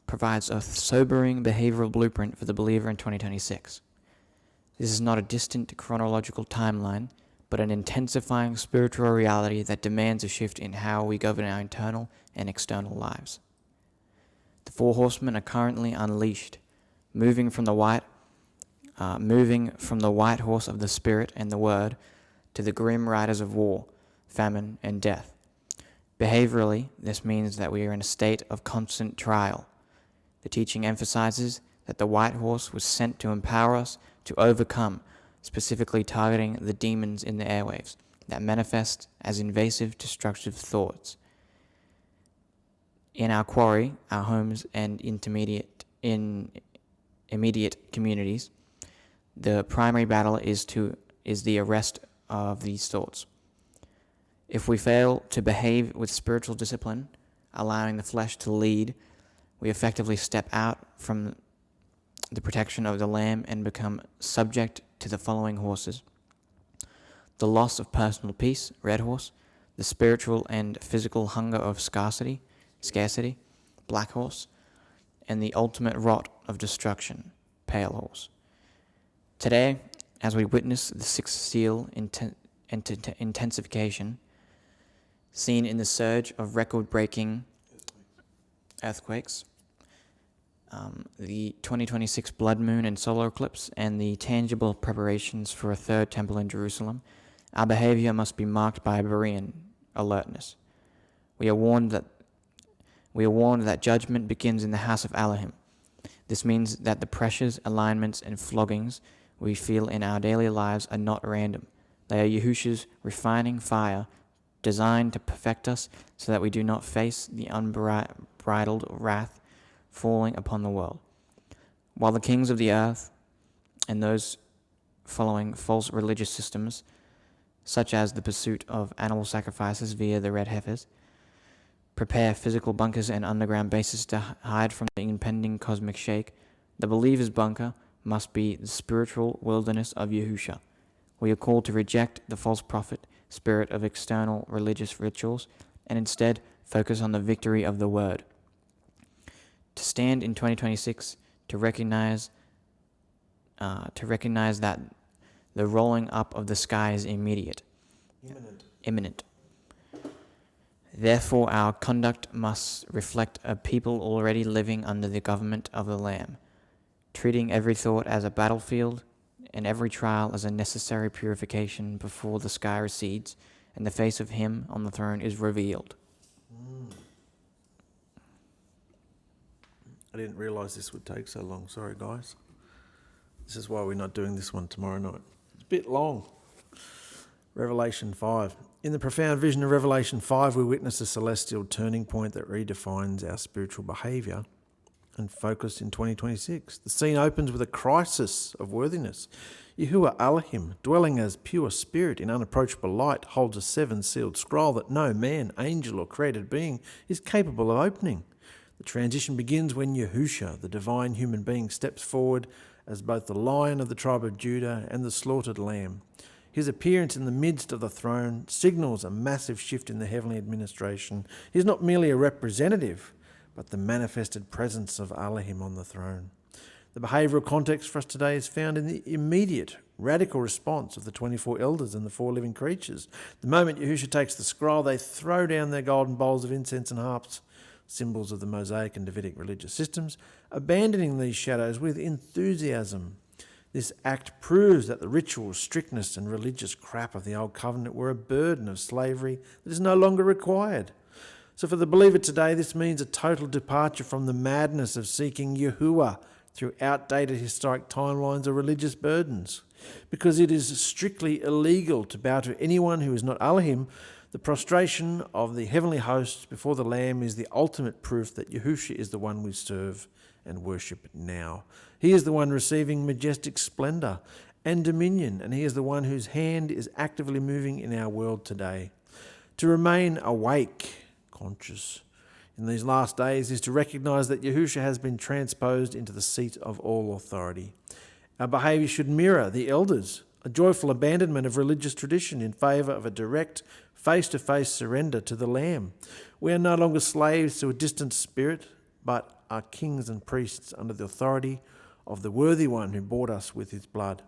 provides a sobering behavioral blueprint for the believer in 2026. This is not a distant chronological timeline, but an intensifying spiritual reality that demands a shift in how we govern our internal and external lives. The 4 horsemen are currently unleashed, moving from the white horse of the Spirit and the Word to the grim riders of war, famine, and death. Behaviorally, this means that we are in a state of constant trial. The teaching emphasizes that the white horse was sent to empower us to overcome, specifically targeting the demons in the airwaves that manifest as invasive, destructive thoughts. In our quarry, our homes, and immediate communities, the primary battle is the arrest of these thoughts. If we fail to behave with spiritual discipline, allowing the flesh to lead, we effectively step out from the protection of the Lamb and become subject to the following horses: the loss of personal peace, red horse; the spiritual and physical hunger of scarcity, black horse; and the ultimate rot of destruction, pale horse. Today, as we witness the sixth seal intensification, seen in the surge of record-breaking earthquakes, the 2026 blood moon and solar eclipse, and the tangible preparations for a third temple in Jerusalem, our behavior must be marked by Berean alertness. We are warned that judgment begins in the house of Alahim. This means that the pressures, alignments, and floggings we feel in our daily lives are not random. They are Yahusha's refining fire, designed to perfect us so that we do not face the unbridled wrath falling upon the world. While the kings of the earth and those following false religious systems, such as the pursuit of animal sacrifices via the red heifers, prepare physical bunkers and underground bases to hide from the impending cosmic shake, the believer's bunker must be the spiritual wilderness of Yahusha. We are called to reject the false prophet spirit of external religious rituals and instead focus on the victory of the word. To stand in 2026, to recognize that the rolling up of the sky is imminent. Therefore, our conduct must reflect a people already living under the government of the Lamb, treating every thought as a battlefield and every trial as a necessary purification before the sky recedes and the face of Him on the throne is revealed. I didn't realise this would take so long. Sorry, guys. This is why we're not doing this one tomorrow night. It's a bit long. Revelation 5. In the profound vision of Revelation 5, we witness a celestial turning point that redefines our spiritual behaviour and focus in 2026. The scene opens with a crisis of worthiness. Yahuah Alahim, dwelling as pure spirit in unapproachable light, holds a seven-sealed scroll that no man, angel or created being is capable of opening. The transition begins when Yahusha, the divine human being, steps forward as both the Lion of the tribe of Judah and the slaughtered Lamb. His appearance in the midst of the throne signals a massive shift in the heavenly administration. He is not merely a representative, but the manifested presence of Alahim on the throne. The behavioural context for us today is found in the immediate, radical response of the 24 elders and the 4 living creatures. The moment Yahusha takes the scroll, they throw down their golden bowls of incense and harps, symbols of the Mosaic and Davidic religious systems, abandoning these shadows with enthusiasm. This act proves that the ritual strictness and religious crap of the Old Covenant were a burden of slavery that is no longer required. So for the believer today, this means a total departure from the madness of seeking Yahuah through outdated historic timelines or religious burdens. Because it is strictly illegal to bow to anyone who is not Alahim, the prostration of the heavenly hosts before the Lamb is the ultimate proof that Yahusha is the one we serve and worship now. He is the one receiving majestic splendour and dominion, and He is the one whose hand is actively moving in our world today. To remain awake, conscious, in these last days is to recognise that Yahusha has been transposed into the seat of all authority. Our behaviour should mirror the elders, a joyful abandonment of religious tradition in favour of a direct, face-to-face surrender to the Lamb. We are no longer slaves to a distant spirit, but are kings and priests under the authority of the worthy one who bought us with His blood.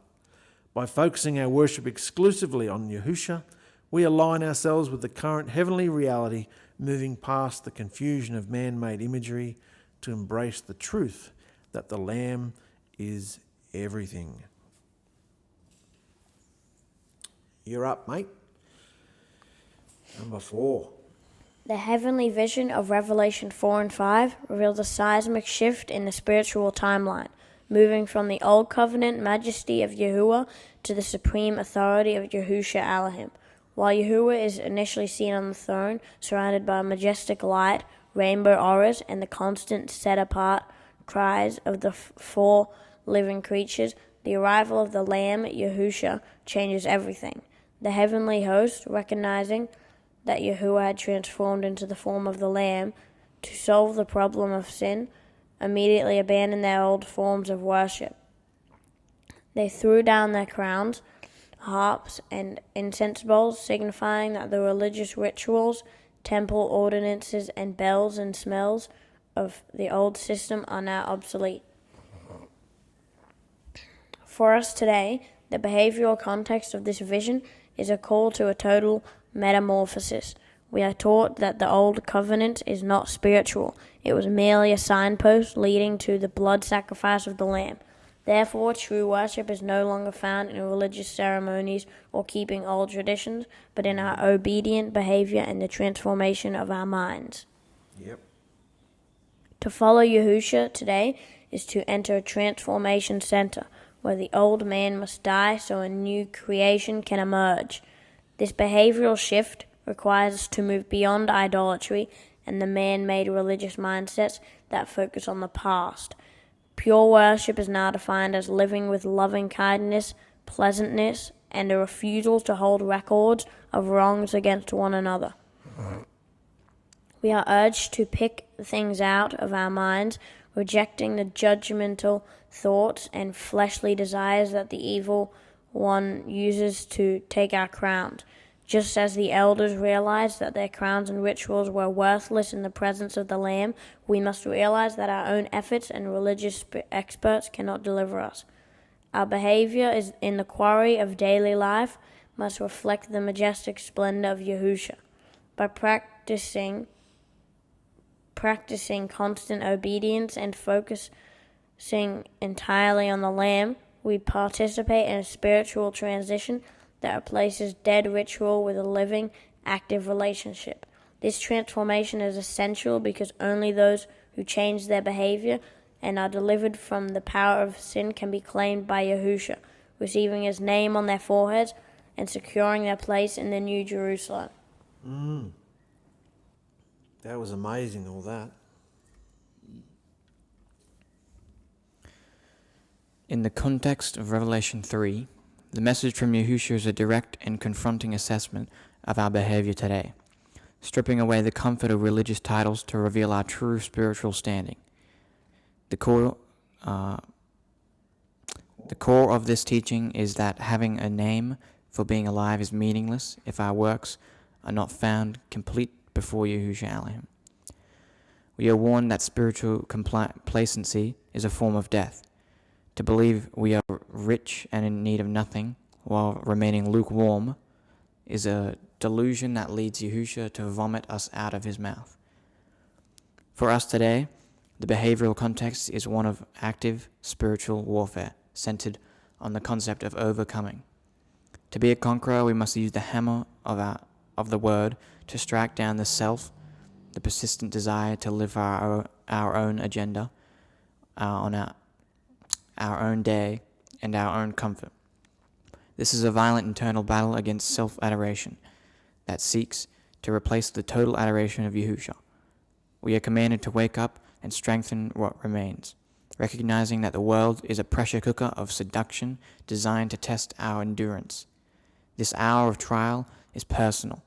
By focusing our worship exclusively on Yahusha, we align ourselves with the current heavenly reality, moving past the confusion of man-made imagery to embrace the truth that the Lamb is everything. You're up, mate. Number 4. The heavenly vision of Revelation 4 and 5 reveals a seismic shift in the spiritual timeline. moving from the old covenant majesty of Yahuah to the supreme authority of Yahusha Alahim. While Yahuah is initially seen on the throne, surrounded by majestic light, rainbow auras, and the constant set-apart cries of the four living creatures, the arrival of the Lamb, Yahusha, changes everything. The heavenly host, recognizing that Yahuah had transformed into the form of the Lamb to solve the problem of sin, immediately abandoned their old forms of worship. They threw down their crowns, harps, and incense bowls, signifying that the religious rituals, temple ordinances, and bells and smells of the old system are now obsolete. For us today, the behavioral context of this vision is a call to a total metamorphosis. We are taught that the old covenant is not spiritual. It was merely a signpost leading to the blood sacrifice of the Lamb. Therefore, true worship is no longer found in religious ceremonies or keeping old traditions, but in our obedient behavior and the transformation of our minds. Yep. To follow Yahusha today is to enter a transformation center, where the old man must die so a new creation can emerge. This behavioral shift requires us to move beyond idolatry and the man-made religious mindsets that focus on the past. Pure worship is now defined as living with loving kindness, pleasantness, and a refusal to hold records of wrongs against one another. We are urged to pick things out of our minds, rejecting the judgmental thoughts and fleshly desires that the evil one uses to take our crowns. Just as the elders realized that their crowns and rituals were worthless in the presence of the Lamb, we must realize that our own efforts and religious experts cannot deliver us. Our behavior is in the quarry of daily life must reflect the majestic splendor of Yahusha. By practicing constant obedience and focusing entirely on the Lamb, we participate in a spiritual transition that replaces dead ritual with a living, active relationship. This transformation is essential because only those who change their behavior and are delivered from the power of sin can be claimed by Yahusha, receiving his name on their foreheads and securing their place in the New Jerusalem. That was amazing, all that. In the context of Revelation 3, the message from Yahusha is a direct and confronting assessment of our behavior today, stripping away the comfort of religious titles to reveal our true spiritual standing. The core of this teaching is that having a name for being alive is meaningless if our works are not found complete before Yahusha Alahim. We are warned that spiritual complacency is a form of death. To believe we are rich and in need of nothing while remaining lukewarm is a delusion that leads Yahusha to vomit us out of his mouth. For us today, the behavioral context is one of active spiritual warfare, centered on the concept of overcoming. To be a conqueror, we must use the hammer of the word to strike down the self, the persistent desire to live our own agenda on our own day and our own comfort. This is a violent internal battle against self-adoration that seeks to replace the total adoration of Yahusha. We are commanded to wake up and strengthen what remains, recognizing that the world is a pressure cooker of seduction designed to test our endurance. This hour of trial is personal.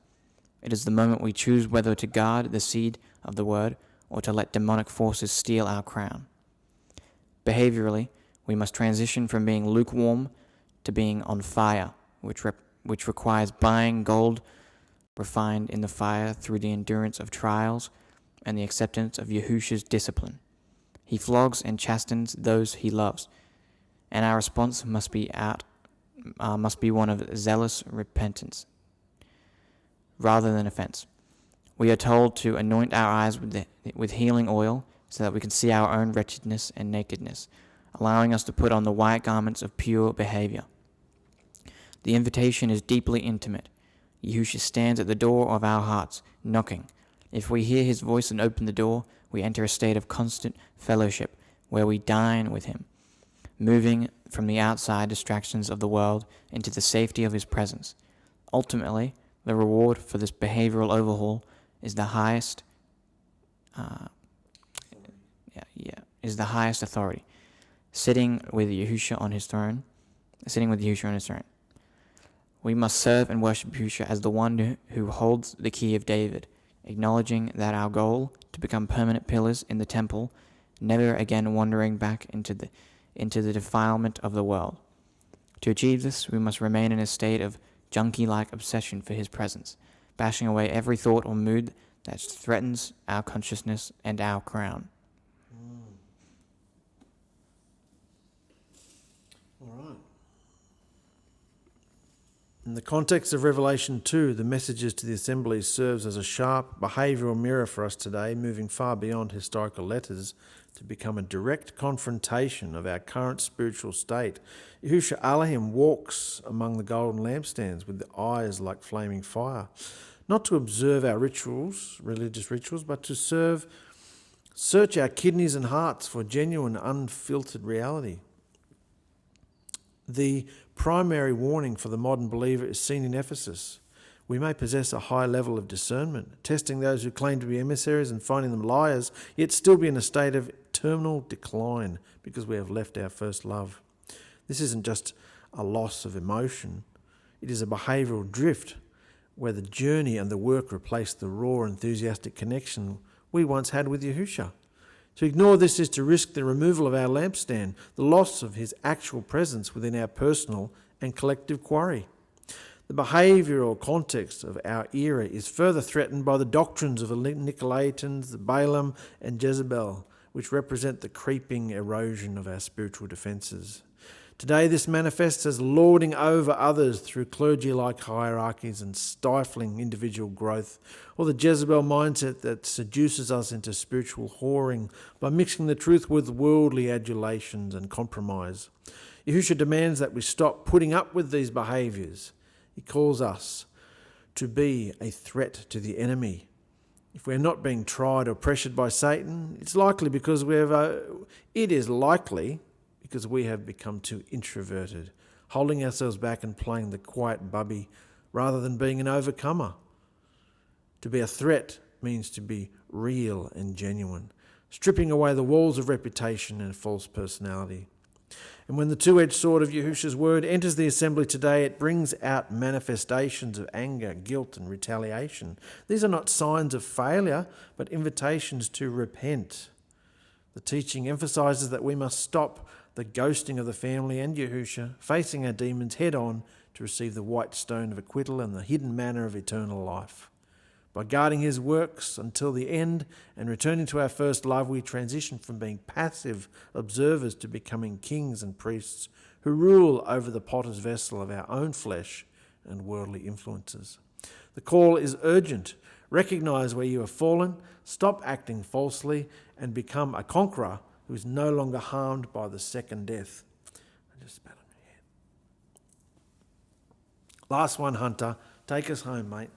It is the moment we choose whether to guard the seed of the word or to let demonic forces steal our crown. Behaviorally, we must transition from being lukewarm to being on fire, which requires buying gold refined in the fire through the endurance of trials and the acceptance of Yahusha's discipline. He flogs and chastens those he loves, and our response must be one of zealous repentance rather than offense. We are told to anoint our eyes with healing oil so that we can see our own wretchedness and nakedness, allowing us to put on the white garments of pure behavior. The invitation is deeply intimate. Yahusha stands at the door of our hearts, knocking. If we hear his voice and open the door, we enter a state of constant fellowship, where we dine with him. moving from the outside distractions of the world into the safety of His presence. Ultimately, the reward for this behavioral overhaul is the highest authority, sitting with Yahusha on His throne. We must serve and worship Yahusha as the one who holds the key of David, acknowledging that our goal to become permanent pillars in the temple, never again wandering back into the defilement of the world. To achieve this, we must remain in a state of junkie-like obsession for His presence, bashing away every thought or mood that threatens our consciousness and our crown. All right. In the context of Revelation 2, the messages to the assemblies serves as a sharp behavioural mirror for us today, moving far beyond historical letters to become a direct confrontation of our current spiritual state. Yahusha Alahim walks among the golden lampstands with the eyes like flaming fire, not to observe our rituals, religious rituals, but to search our kidneys and hearts for genuine, unfiltered reality. The primary warning for the modern believer is seen in Ephesus. We may possess a high level of discernment, testing those who claim to be emissaries and finding them liars, yet still be in a state of terminal decline because we have left our first love. This isn't just a loss of emotion. It is a behavioural drift where the journey and the work replace the raw, enthusiastic connection we once had with Yahusha. To ignore this is to risk the removal of our lampstand, the loss of His actual presence within our personal and collective quarry. The behavioural context of our era is further threatened by the doctrines of the Nicolaitans, the Balaam and Jezebel, which represent the creeping erosion of our spiritual defences. Today this manifests as lording over others through clergy-like hierarchies and stifling individual growth, or the Jezebel mindset that seduces us into spiritual whoring by mixing the truth with worldly adulations and compromise. Yahusha demands that we stop putting up with these behaviours. He calls us to be a threat to the enemy. If we're not being tried or pressured by Satan, it is likely because we have become too introverted, holding ourselves back and playing the quiet bubby rather than being an overcomer. To be a threat means to be real and genuine, stripping away the walls of reputation and false personality. And when the two-edged sword of Yahusha's word enters the assembly today, it brings out manifestations of anger, guilt, and retaliation. These are not signs of failure, but invitations to repent. The teaching emphasises that we must stop the ghosting of the family and Yahusha, facing our demons head-on to receive the white stone of acquittal and the hidden manna of eternal life. By guarding His works until the end and returning to our first love, we transition from being passive observers to becoming kings and priests who rule over the potter's vessel of our own flesh and worldly influences. The call is urgent. Recognise where you have fallen, stop acting falsely, and become a conqueror who is no longer harmed by the second death. I just spat on your head. Last one, Hunter. Take us home, mate.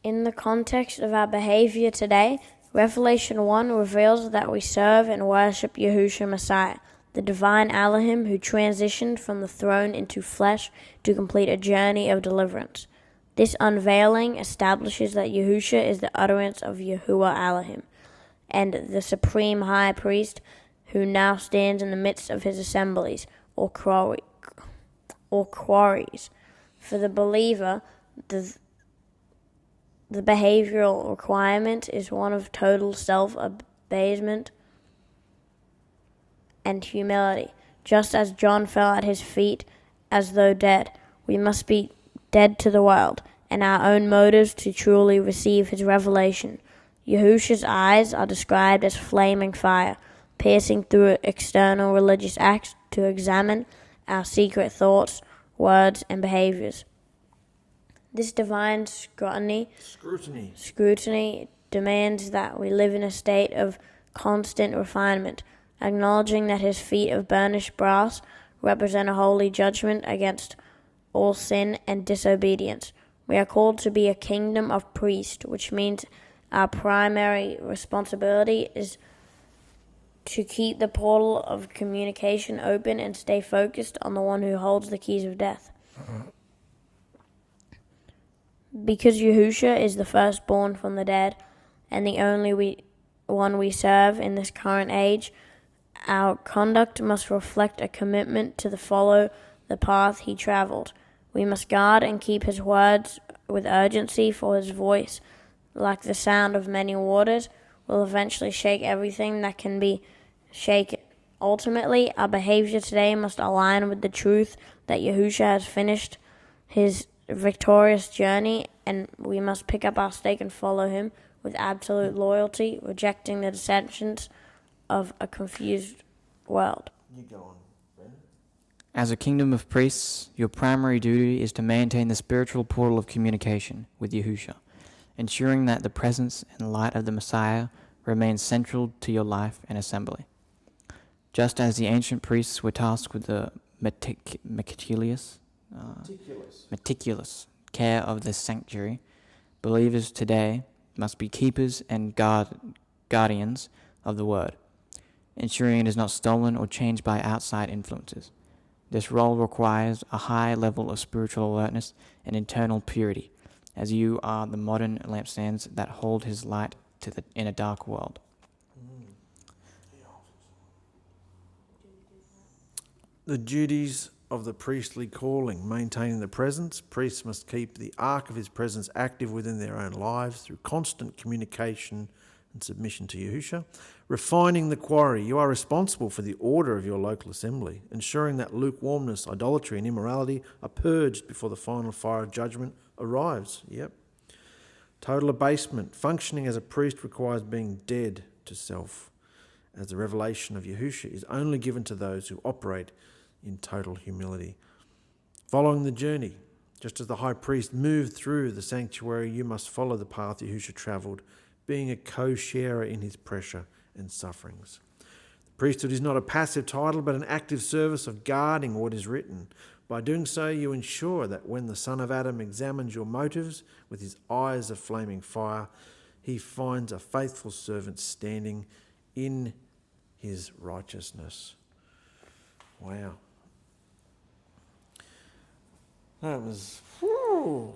In the context of our behavior today, Revelation 1 reveals that we serve and worship Yahusha Messiah, the divine Alahim who transitioned from the throne into flesh to complete a journey of deliverance. This unveiling establishes that Yahusha is the utterance of Yahuah Alahim, and the supreme high priest who now stands in the midst of His assemblies, or quarries. For the believer, the behavioral requirement is one of total self-abasement and humility. Just as John fell at His feet as though dead, we must be dead to the world and our own motives to truly receive His revelation. Yahusha's eyes are described as flaming fire, piercing through external religious acts to examine our secret thoughts, words, and behaviors. This divine scrutiny demands that we live in a state of constant refinement, acknowledging that His feet of burnished brass represent a holy judgment against all sin and disobedience. We are called to be a kingdom of priests, which means our primary responsibility is to keep the portal of communication open and stay focused on the one who holds the keys of death. Because Yahusha is the firstborn from the dead and the only one we serve in this current age, our conduct must reflect a commitment to follow the path he traveled. We must guard and keep his words with urgency, for his voice, like the sound of many waters, will eventually shake everything that can be shaken. Ultimately, our behavior today must align with the truth that Yahusha has finished his victorious journey, and we must pick up our stake and follow him with absolute loyalty, rejecting the dissensions of a confused world. You go on, Brandon. As a kingdom of priests, your primary duty is to maintain the spiritual portal of communication with Yahusha, ensuring that the presence and light of the Messiah remains central to your life and assembly. Just as the ancient priests were tasked with the meticulous care of the sanctuary, believers today must be keepers and guardians of the word, ensuring it is not stolen or changed by outside influences. This role requires a high level of spiritual alertness and internal purity, as you are the modern lampstands that hold his light in a dark world. The duties of the priestly calling: maintaining the presence. Priests must keep the ark of his presence active within their own lives through constant communication and submission to Yahusha. Refining the quarry: you are responsible for the order of your local assembly, ensuring that lukewarmness, idolatry and immorality are purged before the final fire of judgment arrives. Total abasement: functioning as a priest requires being dead to self, as the revelation of Yahusha is only given to those who operate in total humility. Following the journey: just as the high priest moved through the sanctuary, you must follow the path Yahusha travelled, being a co-sharer in his pressure and sufferings. The priesthood is not a passive title, but an active service of guarding what is written. By doing so, you ensure that when the Son of Adam examines your motives with his eyes of flaming fire, he finds a faithful servant standing in his righteousness. Wow. That was... whew,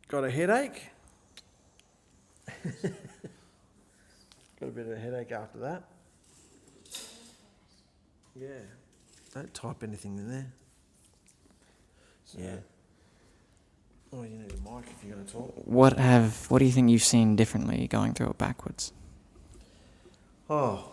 got a headache? Got a bit of a headache after that. Yeah. Don't type anything in there. Yeah. Oh, you need a mic if you're going to talk. What do you think you've seen differently going through it backwards? Oh.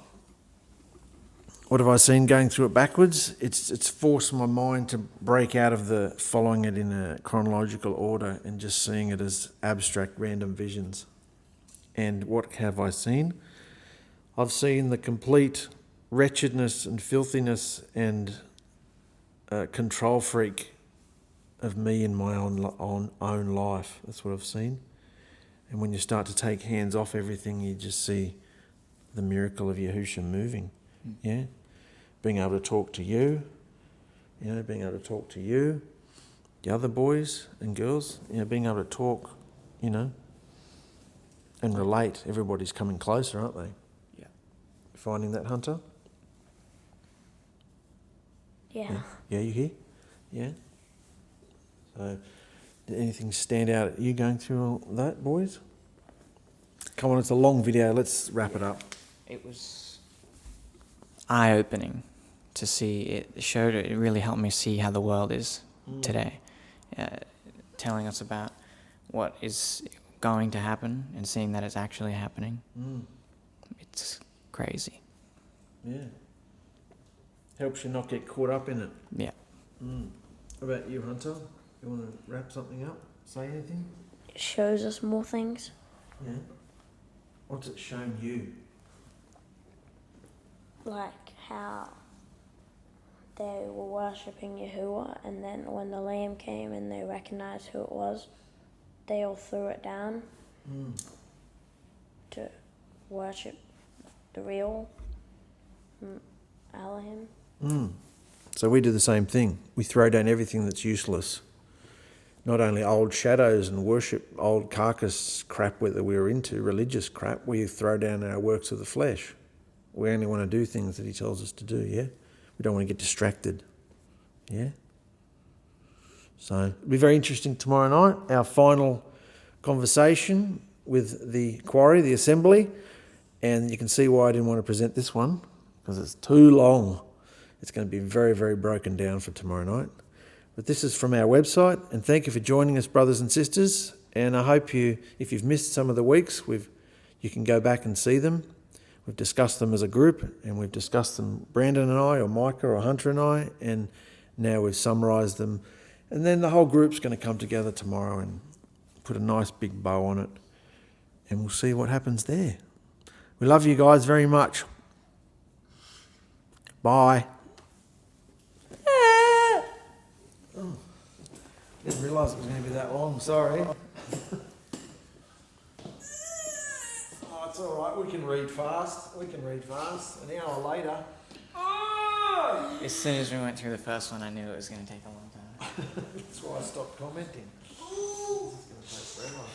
What have I seen going through it backwards? It's forced my mind to break out of the following it in a chronological order and just seeing it as abstract random visions. And what have I seen? I've seen the complete wretchedness and filthiness and control freak of me in my own life. That's what I've seen. And when you start to take hands off everything, you just see the miracle of Yahusha moving. Yeah, being able to talk to you, being able to talk to you, the other boys and girls, being able to talk, and relate. Everybody's coming closer, aren't they? Yeah. Finding that, Hunter? Yeah. Yeah, you hear? Yeah. So, did anything stand out at you going through all that, boys? Come on, it's a long video. Let's wrap it up. It was eye-opening to see. It really helped me see how the world is today, telling us about what is going to happen and seeing that it's actually happening. It's crazy. Yeah. Helps you not get caught up in it. Yeah. How about you, Hunter? You want to wrap something up? Say anything? It shows us more things. Yeah. What's it shown you? Like how they were worshipping Yahuah, and then when the Lamb came and they recognized who it was, they all threw it down to worship the real Alahim. So we do the same thing. We throw down everything that's useless. Not only old shadows and worship old carcass crap that we're into, religious crap, we throw down our works of the flesh. We only want to do things that he tells us to do, yeah? We don't want to get distracted, yeah? So it'll be very interesting tomorrow night, our final conversation with the quarry, the assembly, and you can see why I didn't want to present this one, because it's too long. It's going to be very, very broken down for tomorrow night. But this is from our website, and thank you for joining us, brothers and sisters. And I hope if you've missed some of the weeks, you can go back and see them. We've discussed them as a group, and we've discussed them, Brandon and I, or Micah, or Hunter and I, and now we've summarised them. And then the whole group's going to come together tomorrow and put a nice big bow on it, and we'll see what happens there. We love you guys very much. Bye. Didn't realise it was going to be that long, sorry. Oh, it's all right, we can read fast. An hour later. Oh! As soon as we went through the first one, I knew it was going to take a long time. That's why I stopped commenting. This is going to take forever.